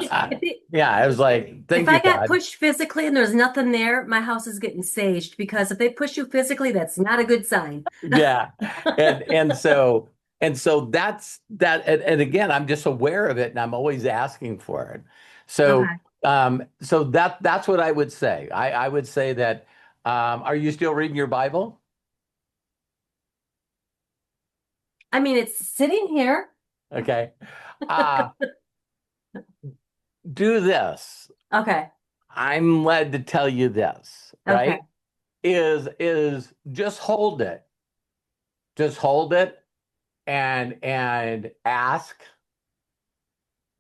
Speaker 2: yeah, I was
Speaker 7: Just
Speaker 2: like,
Speaker 7: kidding.
Speaker 2: thank
Speaker 4: If
Speaker 2: you,
Speaker 4: I got
Speaker 2: God.
Speaker 4: pushed physically and there's nothing there, my house is getting saged because if they push you physically, that's not a good sign.
Speaker 2: Yeah, and so that's that, and again, I'm just aware of it, and I'm always asking for it. So
Speaker 4: Okay.
Speaker 2: so that's what I would say. I would say that. Are you still reading your Bible?
Speaker 4: I mean, it's sitting here.
Speaker 2: Okay. Uh, do this.
Speaker 4: Okay.
Speaker 2: I'm led to tell you this,
Speaker 4: Okay.
Speaker 2: right? Is just hold it. Just hold it and ask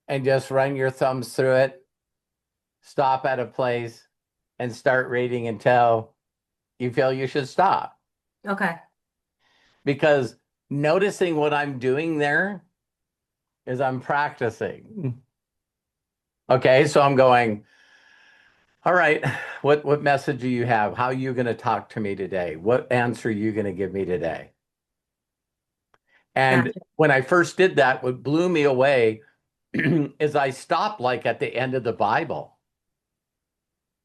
Speaker 2: and just run your thumbs through it. Stop at a place and start reading until you feel you should stop.
Speaker 4: Okay.
Speaker 2: Because noticing what I'm doing there is I'm practicing. Okay, so I'm going, All right. What message do you have? How are you going to talk to me today? What answer are you going to give me today? And
Speaker 4: Gotcha.
Speaker 2: when I first did that, what blew me away is I stopped like at the end of the Bible.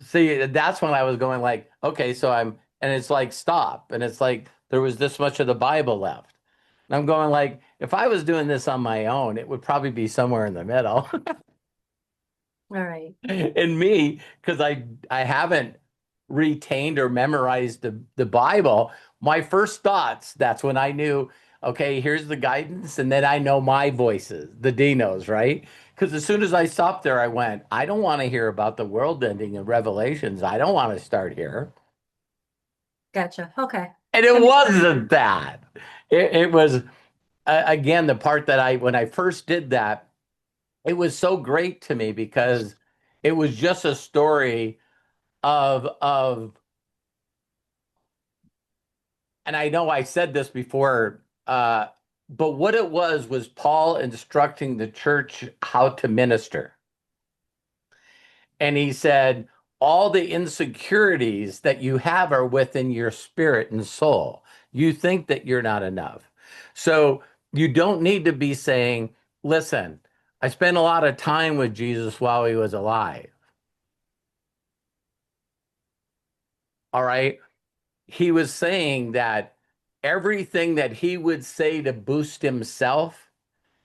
Speaker 2: See, that's when I was going like, okay, and it's like stop. And it's like there was this much of the Bible left. And I'm going like, if I was doing this on my own, it would probably be somewhere in the middle.
Speaker 4: All right.
Speaker 2: And me, because I haven't retained or memorized the Bible, my first thoughts, that's when I knew, okay, here's the guidance, and then I know my voices, the Dinos, right? Because as soon as I stopped there, I went, I don't want to hear about the world ending in Revelations. I don't want to start here.
Speaker 4: Gotcha. Okay.
Speaker 2: And it
Speaker 4: That makes sense.
Speaker 2: wasn't that. It was again the part that when I first did that, it was so great to me because it was just a story of and I know I said this before, but what it was Paul instructing the church how to minister. And he said, all the insecurities that you have are within your spirit and soul. You think that you're not enough. So you don't need to be saying, listen, I spent a lot of time with Jesus while he was alive. All right. He was saying that everything that he would say to boost himself,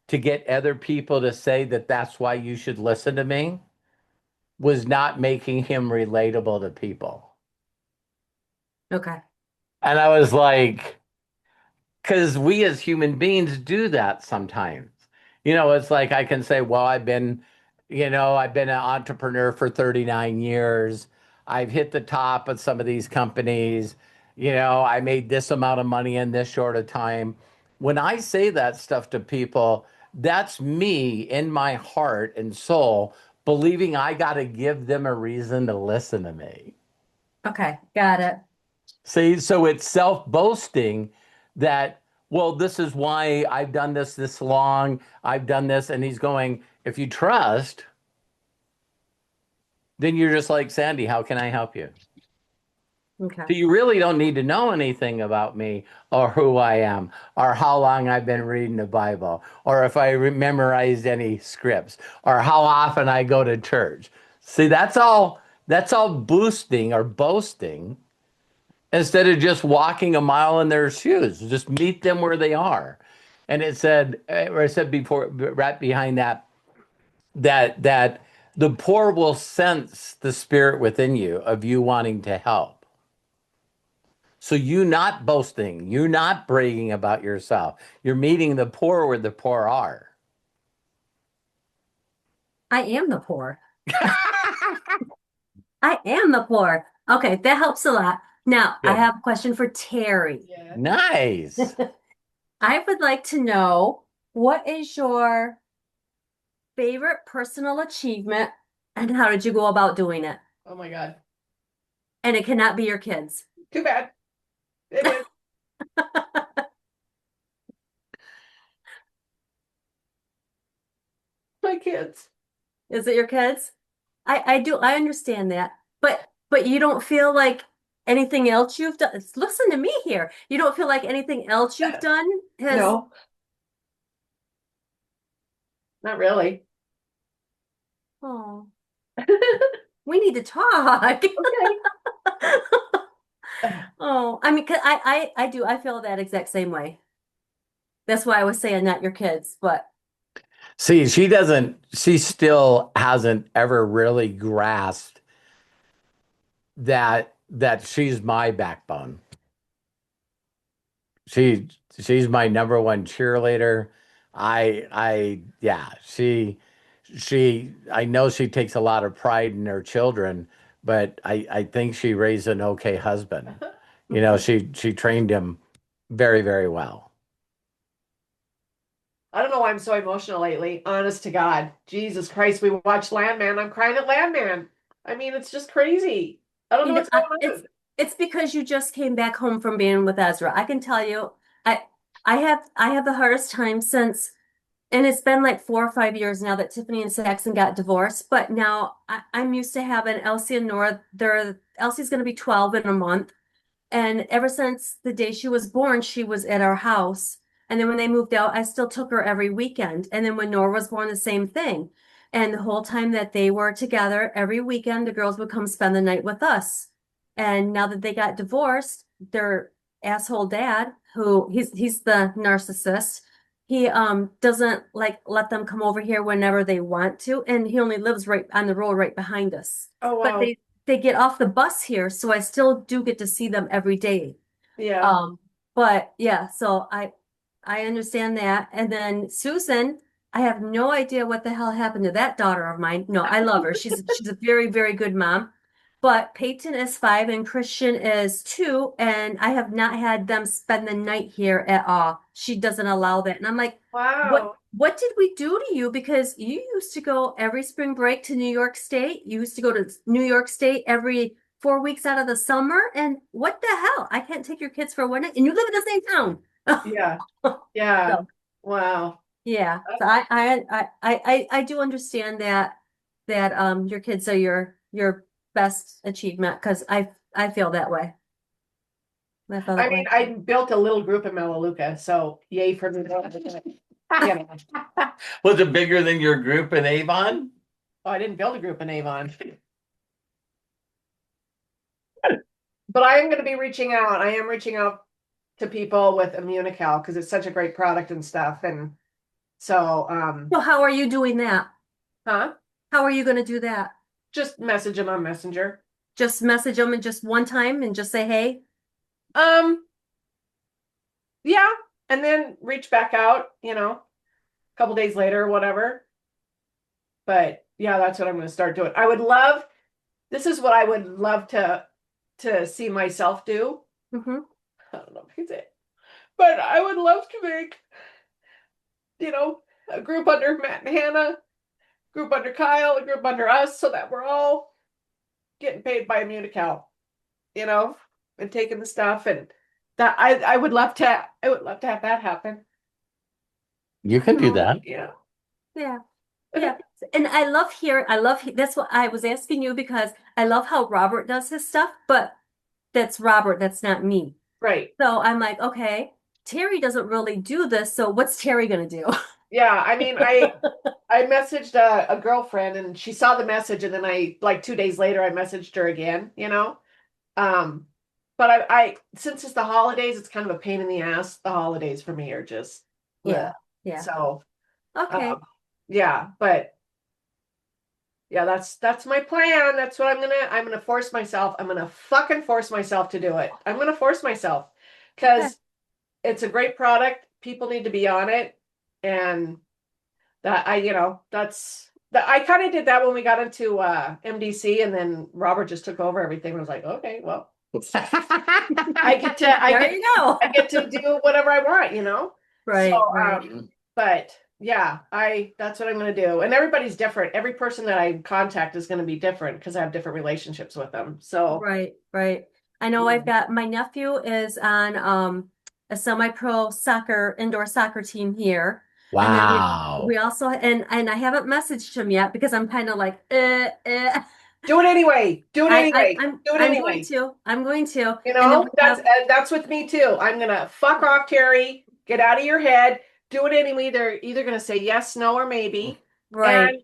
Speaker 2: to get other people to say that that's why you should listen to me, was not making him relatable to people.
Speaker 4: Okay.
Speaker 2: And I was like, because we as human beings do that sometimes. It's like I can say, well, I've been an entrepreneur for 39 years. I've hit the top of some of these companies. I made this amount of money in this short of time. When I say that stuff to people, that's me in my heart and soul believing I got to give them a reason to listen to me.
Speaker 4: Okay. Got it.
Speaker 2: See, so it's self-boasting that, well, this is why I've done this long. I've done this. And he's going, if you trust, then you're just like, Sandy, how can I help you?
Speaker 4: Okay.
Speaker 2: So you really don't need to know anything about me or who I am or how long I've been reading the Bible or if I memorized any scripts or how often I go to church. See, that's all boosting or boasting instead of just walking a mile in their shoes. Just meet them where they are. And it said, or I said before, right behind that the poor will sense the spirit within you of you wanting to help. So you not boasting, you're not bragging about yourself. You're meeting the poor where the poor are.
Speaker 4: I am the poor. I am the poor. Okay, that helps a lot. Now, I
Speaker 2: Good.
Speaker 4: have a question for Terry.
Speaker 7: Yeah.
Speaker 2: Nice.
Speaker 4: I would like to know what is your favorite personal achievement and how did you go about doing it?
Speaker 7: Oh my God.
Speaker 4: And it cannot be your kids.
Speaker 7: Too bad. It is. My kids.
Speaker 4: Is it your kids? I understand that. But you don't feel like anything else you've done. Listen to me here. You don't feel like anything else you've done has
Speaker 7: No, not really.
Speaker 4: Oh, we need to talk.
Speaker 7: Okay.
Speaker 4: Oh, I mean, 'cause I do. I feel that exact same way. That's why I was saying not your kids, but
Speaker 2: See, she still hasn't ever really grasped that she's my backbone. She she's my number one cheerleader. Yeah, I know she takes a lot of pride in her children, but I think she raised an okay husband. She trained him very, very well.
Speaker 7: I don't know why I'm so emotional lately. Honest to God. Jesus Christ, we watched Landman. I'm crying at Landman. I mean, it's just crazy. I don't
Speaker 4: you
Speaker 7: know
Speaker 4: know,
Speaker 7: what's going on.
Speaker 4: it's because you just came back home from being with Ezra. I can tell you, I I have the hardest time since And it's been like 4 or 5 years now that Tiffany and Saxon got divorced. But now I'm used to having Elsie and Nora. Elsie's going to be 12 in a month. And ever since the day she was born, she was at our house. And then when they moved out, I still took her every weekend. And then when Nora was born, the same thing. And the whole time that they were together, every weekend, the girls would come spend the night with us. And now that they got divorced, their asshole dad, who he's the narcissist, he doesn't like let them come over here whenever they want to, and he only lives right on the road right behind us.
Speaker 7: Oh,
Speaker 4: But
Speaker 7: wow.
Speaker 4: they get off the bus here, so I still do get to see them every day.
Speaker 7: Yeah.
Speaker 4: But yeah, so I understand that. And then Susan, I have no idea what the hell happened to that daughter of mine. No, I love her. She's a very, very good mom. But Peyton is 5 and Christian is 2, and I have not had them spend the night here at all. She doesn't allow that. And I'm like,
Speaker 7: Wow.
Speaker 4: what did we do to you? Because you used to go every spring break to New York State. You used to go to New York State every 4 weeks out of the summer. And what the hell? I can't take your kids for one night. And you live in the same town.
Speaker 7: Yeah. Yeah.
Speaker 4: So,
Speaker 7: Wow.
Speaker 4: yeah. So I do understand that your kids are your best achievement, because I feel that way. I feel
Speaker 7: I
Speaker 4: that
Speaker 7: mean,
Speaker 4: way.
Speaker 7: I built a little group in Melaleuca, so yay for me. You know.
Speaker 2: Was it bigger than your group in Avon?
Speaker 7: Oh, I didn't build a group in Avon. But I am going to be reaching out. I am reaching out to people with Immunical because it's such a great product and stuff. And so,
Speaker 4: So how are you doing that?
Speaker 7: huh?
Speaker 4: How are you going to do that?
Speaker 7: Just message them on Messenger.
Speaker 4: Just message them and just one time and just say, hey?
Speaker 7: Yeah, and then reach back out, a couple days later or whatever. But yeah, that's what I'm going to start doing. This is what I would love to see myself do.
Speaker 4: Mm-hmm.
Speaker 7: I don't know if it's it, but I would love to make, a group under Matt and Hannah, group under Kyle, a group under us, so that we're all getting paid by Immunical, and taking the stuff, and that I would love to have that happen.
Speaker 2: You can do that.
Speaker 7: Yeah.
Speaker 4: Yeah. Yeah. And that's what I was asking you, because I love how Robert does his stuff, but that's Robert, that's not me.
Speaker 7: Right.
Speaker 4: So I'm like, okay, Terry doesn't really do this, so what's Terry gonna do?
Speaker 7: Yeah, I mean, I messaged a girlfriend and she saw the message, and then like 2 days later I messaged her again, but I since it's the holidays, it's kind of a pain in the ass. The holidays for me are just
Speaker 4: Yeah.
Speaker 7: So
Speaker 4: Okay.
Speaker 7: yeah, but yeah, that's my plan. That's what I'm gonna force myself. I'm gonna fucking force myself to do it. I'm gonna force myself because it's a great product. People need to be on it. And that I kind of did that when we got into MDC, and then Robert just took over everything. I was like, okay, well, I get to do whatever I want,
Speaker 4: Right.
Speaker 7: So,
Speaker 4: Right.
Speaker 7: but yeah, that's what I'm going to do. And everybody's different. Every person that I contact is going to be different because I have different relationships with them. So
Speaker 4: Right. I know I've got my nephew is on a semi-pro indoor soccer team here. And then
Speaker 2: Wow.
Speaker 4: we also and I haven't messaged him yet because I'm kind of like
Speaker 7: do it anyway. Do it anyway.
Speaker 4: I'm
Speaker 7: anyway.
Speaker 4: I'm going to.
Speaker 7: That's with me too. I'm gonna fuck off, Terry. Get out of your head. Do it anyway. They're either gonna say yes, no, or maybe.
Speaker 4: Right.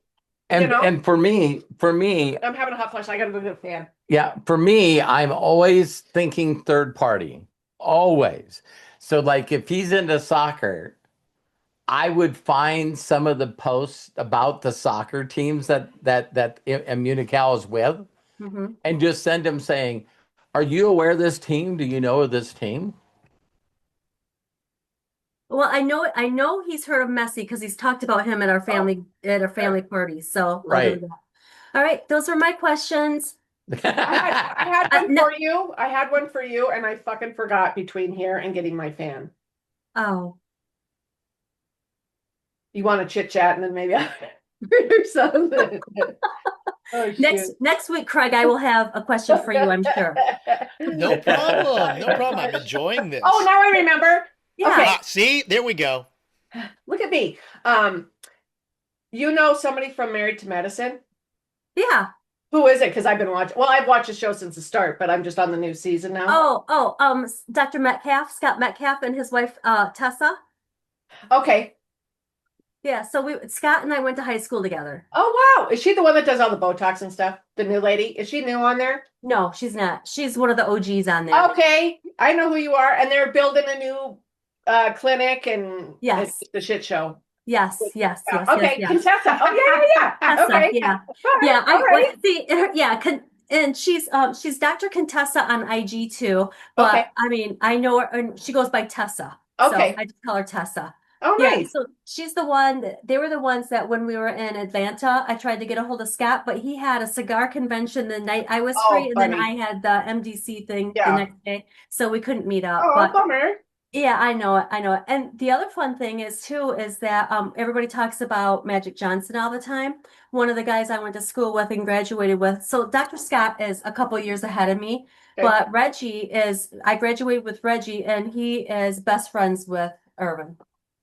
Speaker 2: And for me,
Speaker 7: I'm having a hot flash. I gotta go get a fan.
Speaker 2: yeah, for me, I'm always thinking third party. Always. So like if he's into soccer, I would find some of the posts about the soccer teams that Immunical is with,
Speaker 4: Mm-hmm.
Speaker 2: and just send him saying, "Are you aware of this team? Do you know of this team?"
Speaker 4: Well, I know he's heard of Messi because he's talked about him at our family party. So
Speaker 2: Right.
Speaker 4: All right, those are my questions.
Speaker 7: I had one for you. I had one for you, and I fucking forgot between here and getting my fan.
Speaker 4: Oh.
Speaker 7: You want to chit chat, and then maybe I'll or something. Oh,
Speaker 4: Next week, Craig, I will have a question for you, I'm sure.
Speaker 1: No problem. I'm enjoying this.
Speaker 7: Oh, now I remember.
Speaker 4: Yeah.
Speaker 7: Okay.
Speaker 1: See, there we go.
Speaker 7: Look at me. You know somebody from Married to Medicine?
Speaker 4: Yeah.
Speaker 7: Who is it? Because I've been watching. Well, I've watched the show since the start, but I'm just on the new season now.
Speaker 4: Dr. Metcalf, Scott Metcalf, and his wife, Tessa.
Speaker 7: Okay.
Speaker 4: Yeah, so Scott and I went to high school together.
Speaker 7: Oh, wow. Is she the one that does all the Botox and stuff? The new lady? Is she new on there?
Speaker 4: No, she's not. She's one of the OGs on there.
Speaker 7: Okay. I know who you are. And they're building a new clinic and
Speaker 4: Yes.
Speaker 7: it's the shit show.
Speaker 4: Yes.
Speaker 7: Okay, Contessa. Oh, yeah.
Speaker 4: Tessa,
Speaker 7: Okay.
Speaker 4: yeah.
Speaker 7: All
Speaker 4: Yeah, I
Speaker 7: right.
Speaker 4: like see and she's Dr. Contessa on IG too, but
Speaker 7: Okay.
Speaker 4: I mean, I know her and she goes by Tessa.
Speaker 7: Okay.
Speaker 4: So I just call her Tessa.
Speaker 7: Oh,
Speaker 4: Yeah,
Speaker 7: nice.
Speaker 4: so she's the one they were the ones that when we were in Atlanta, I tried to get a hold of Scott, but he had a cigar convention the night I was
Speaker 7: Oh,
Speaker 4: free, and then
Speaker 7: funny.
Speaker 4: I had the MDC thing the
Speaker 7: Yeah.
Speaker 4: next day, so we couldn't meet up.
Speaker 7: Oh,
Speaker 4: But
Speaker 7: bummer.
Speaker 4: yeah, I know it. And the other fun thing is too is that everybody talks about Magic Johnson all the time. One of the guys I went to school with and graduated with. So Dr. Scott is a couple years ahead of me,
Speaker 7: Okay.
Speaker 4: but I graduated with Reggie, and he is best friends with Irvin.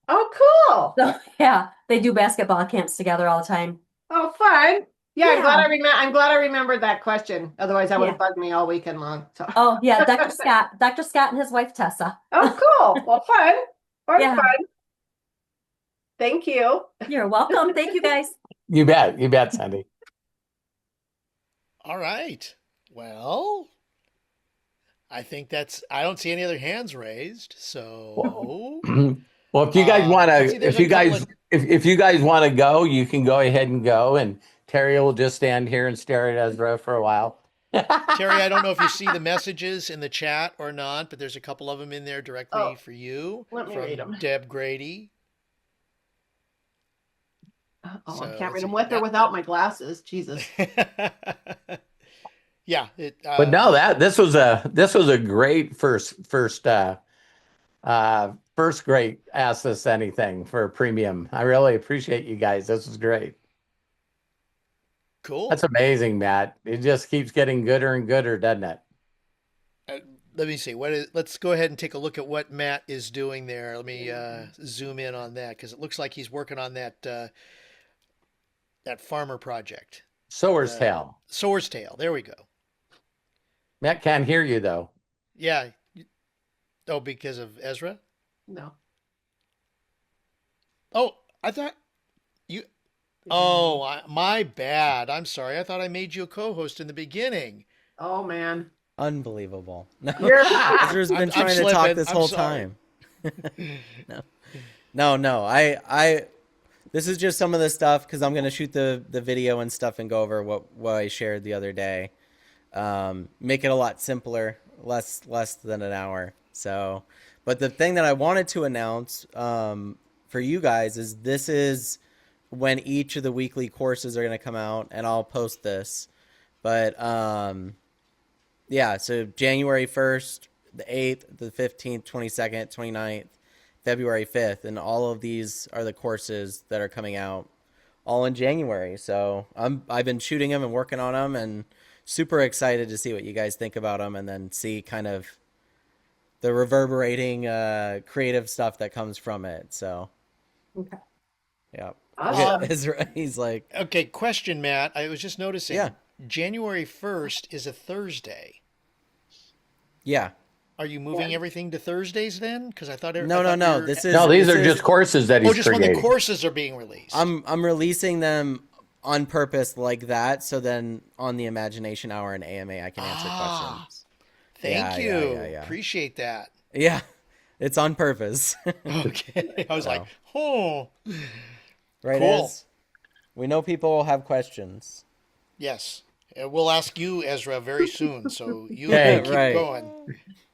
Speaker 7: Oh, cool.
Speaker 4: So yeah, they do basketball camps together all the time.
Speaker 7: Oh, fun. Yeah, I'm glad
Speaker 4: Yeah.
Speaker 7: I'm glad I remembered that question. Otherwise, that would have
Speaker 4: Yeah.
Speaker 7: bugged me all weekend long. So.
Speaker 4: Oh yeah, Dr. Scott and his wife Tessa.
Speaker 7: Oh, cool. Well, fun.
Speaker 4: Yeah.
Speaker 7: Fun. Thank you.
Speaker 4: You're welcome. Thank you guys.
Speaker 2: You bet, Sandy.
Speaker 1: All right. Well, I think I don't see any other hands raised. So,
Speaker 2: Well, if you guys want
Speaker 1: let's see,
Speaker 2: to,
Speaker 1: there's
Speaker 2: if you
Speaker 1: a couple
Speaker 2: guys,
Speaker 1: of-
Speaker 2: if you guys want to go, you can go ahead and go, and Terry will just stand here and stare at Ezra for a while.
Speaker 1: Terry, I don't know if you see the messages in the chat or not, but there's a couple of them in there directly
Speaker 7: Oh,
Speaker 1: for you
Speaker 7: let me
Speaker 1: from
Speaker 7: read 'em.
Speaker 1: Deb Grady.
Speaker 7: Oh,
Speaker 1: So,
Speaker 7: I can't
Speaker 1: let's
Speaker 7: read them
Speaker 1: see.
Speaker 7: with or without my glasses. Jesus.
Speaker 1: Yeah,
Speaker 2: But no, this was a great first great Ask Us Anything for premium. I really appreciate you guys. This was great.
Speaker 1: cool.
Speaker 2: That's amazing, Matt. It just keeps getting gooder and gooder, doesn't it?
Speaker 1: Let me see. Let's go ahead and take a look at what Matt is doing there. Let me zoom in on that because it looks like he's working on that farmer project.
Speaker 2: Sower's Tale.
Speaker 1: Sower's Tale. There we go.
Speaker 2: Matt can't hear you though.
Speaker 1: Yeah. Oh, because of Ezra?
Speaker 7: No.
Speaker 1: Oh, I thought you. Oh, my bad. I'm sorry. I thought I made you a co-host in the beginning.
Speaker 7: Oh, man.
Speaker 6: Unbelievable. No,
Speaker 7: You're
Speaker 6: Ezra's been
Speaker 1: I'm
Speaker 6: trying to
Speaker 1: slipping.
Speaker 6: talk this
Speaker 1: I'm
Speaker 6: whole
Speaker 1: sorry.
Speaker 6: time. No. I this is just some of the stuff because I'm gonna shoot the video and stuff and go over what I shared the other day. Make it a lot simpler, less than an hour. So, but the thing that I wanted to announce for you guys is this is when each of the weekly courses are going to come out, and I'll post this. But yeah, so January 1st, the 8th, the 15th, 22nd, 29th, February 5th, and all of these are the courses that are coming out all in January. So I've been shooting them and working on them, and super excited to see what you guys think about them, and then see kind of the reverberating creative stuff that comes from it. So,
Speaker 4: Okay.
Speaker 6: yeah.
Speaker 7: Awesome.
Speaker 6: Ezra, he's like,
Speaker 1: Okay, question, Matt. I was just noticing.
Speaker 6: Yeah.
Speaker 1: January 1st is a Thursday.
Speaker 6: yeah.
Speaker 1: Are you moving everything to Thursdays then? Because I thought
Speaker 6: No.
Speaker 1: This is
Speaker 2: No, these are just courses that he's
Speaker 1: just when
Speaker 2: creating.
Speaker 1: the courses are being released.
Speaker 6: I'm releasing them on purpose like that, so then on the Imagination Hour and AMA I can answer questions.
Speaker 1: Thank
Speaker 6: Yeah,
Speaker 1: you.
Speaker 6: yeah.
Speaker 1: Appreciate that.
Speaker 6: Yeah, it's on purpose.
Speaker 1: Okay. I was like, oh,
Speaker 6: Right,
Speaker 1: Cool.
Speaker 6: Ez? We know people will have questions.
Speaker 1: yes. We'll ask you, Ezra, very soon. So you
Speaker 2: Okay,
Speaker 1: keep
Speaker 6: right.
Speaker 1: going.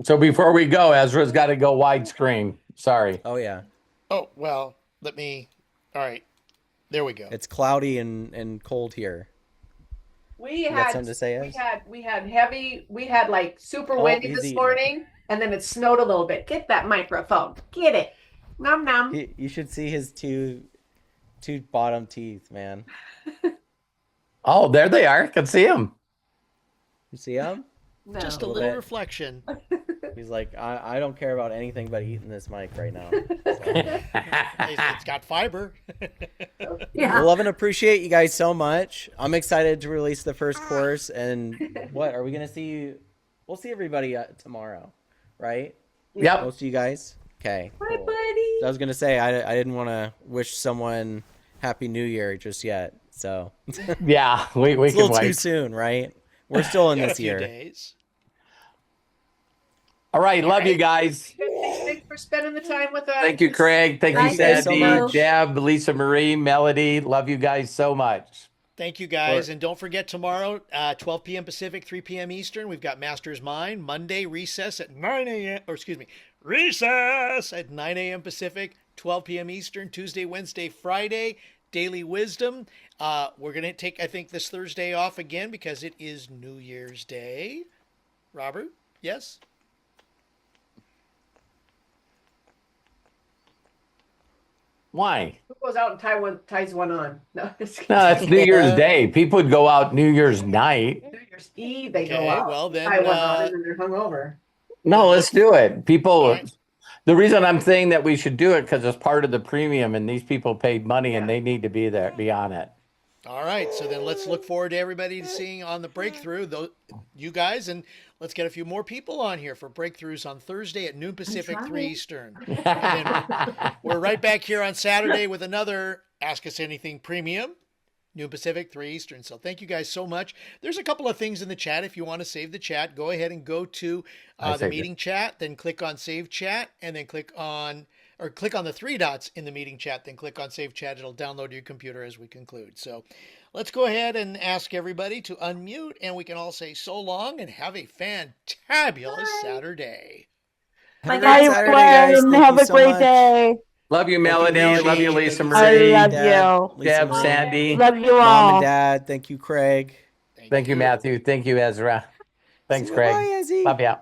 Speaker 2: So before we go, Ezra's got to go widescreen. Sorry.
Speaker 6: Oh yeah,
Speaker 1: Oh, well, let me. All right. There we go.
Speaker 6: it's cloudy and cold here.
Speaker 7: We
Speaker 6: got
Speaker 7: had
Speaker 6: something to say, Ez?
Speaker 7: we had like super
Speaker 6: Oh,
Speaker 7: windy
Speaker 6: he's
Speaker 7: this
Speaker 6: eating.
Speaker 7: morning, and then it snowed a little bit. Get that microphone. Get it. Nom nom.
Speaker 6: You should see his two bottom teeth, man.
Speaker 2: Oh, there they are. I can see them.
Speaker 6: You see him?
Speaker 7: No.
Speaker 1: Just a
Speaker 6: little
Speaker 1: little
Speaker 6: bit.
Speaker 1: reflection.
Speaker 6: He's like, I don't care about anything but eating this mic right now.
Speaker 1: It's got fiber.
Speaker 4: Yeah.
Speaker 6: We'll love and appreciate you guys so much. I'm excited to release the first course. And what are we gonna see? We'll see everybody tomorrow, right?
Speaker 2: Yep.
Speaker 6: Most of you guys. Okay.
Speaker 4: Bye,
Speaker 6: Cool.
Speaker 4: buddy.
Speaker 6: So I was gonna say I didn't want to wish someone Happy New Year just yet. So
Speaker 2: Yeah, we
Speaker 6: it's a
Speaker 2: can
Speaker 6: little too
Speaker 2: wait.
Speaker 6: soon, right? We're still in
Speaker 1: Got a
Speaker 6: this
Speaker 1: few
Speaker 6: year.
Speaker 1: days.
Speaker 2: All right, love you guys.
Speaker 7: Thanks for spending the time with us.
Speaker 2: Thank you, Craig. Thank
Speaker 6: Thank
Speaker 2: you,
Speaker 6: you guys so
Speaker 2: Sandy,
Speaker 6: much.
Speaker 2: Deb, Lisa Marie, Melody. Love you guys so much.
Speaker 1: Thank you, guys. And don't forget tomorrow, 12 p.m. Pacific, 3 p.m. Eastern, we've got Master's Mind. Monday, recess at 9 a.m. Or excuse me, recess at 9 a.m. Pacific, 12 p.m. Eastern. Tuesday, Wednesday, Friday, Daily Wisdom. We're going to take, I think, this Thursday off again because it is New Year's Day. Robert, yes?
Speaker 2: Why?
Speaker 7: Who goes out and ties one on? No, it's
Speaker 2: No, it's New Year's Day. People would go out New Year's night.
Speaker 7: New Year's Eve. They go
Speaker 1: Okay,
Speaker 7: out.
Speaker 1: well then,
Speaker 7: tie one on and then they're hungover.
Speaker 2: No, let's do it. People,
Speaker 1: All right.
Speaker 2: the reason I'm saying that we should do it because it's part of the premium and these people paid money and
Speaker 7: Yeah.
Speaker 2: they need to be there, be on it.
Speaker 1: All right, so then let's look forward to everybody seeing on the breakthrough, you guys, and let's get a few more people on here for breakthroughs on Thursday at noon Pacific, 3 Eastern. And then we're right back here on Saturday with another Ask Us Anything Premium, noon Pacific, 3 Eastern. So thank you guys so much. There's a couple of things in the chat. If you want to save the chat, go ahead and go to the meeting chat, then click on Save Chat, and then click on the three dots in the meeting chat, then click on Save Chat. It'll download to your computer as we conclude. So let's go ahead and ask everybody to unmute, and we can all say so long and have a fantabulous Saturday.
Speaker 6: Have a
Speaker 4: Bye,
Speaker 6: great
Speaker 4: guys.
Speaker 6: Saturday, guys. Thank
Speaker 8: Have
Speaker 6: you
Speaker 8: a
Speaker 6: so
Speaker 8: great
Speaker 6: much.
Speaker 8: day.
Speaker 2: Love you, Melody.
Speaker 6: Melody.
Speaker 2: Love you, Lisa
Speaker 6: Thank you,
Speaker 8: I
Speaker 2: Marie.
Speaker 8: love
Speaker 6: Deb,
Speaker 8: you.
Speaker 6: Lisa
Speaker 2: Deb,
Speaker 6: Marie,
Speaker 2: Sandy.
Speaker 8: Love you
Speaker 6: Mom
Speaker 8: all.
Speaker 6: and Dad. Thank you, Craig.
Speaker 2: Thank you, Matthew. Thank you, Ezra. Thanks,
Speaker 6: Say
Speaker 2: Craig.
Speaker 6: goodbye, Ezzy.
Speaker 2: Love ya.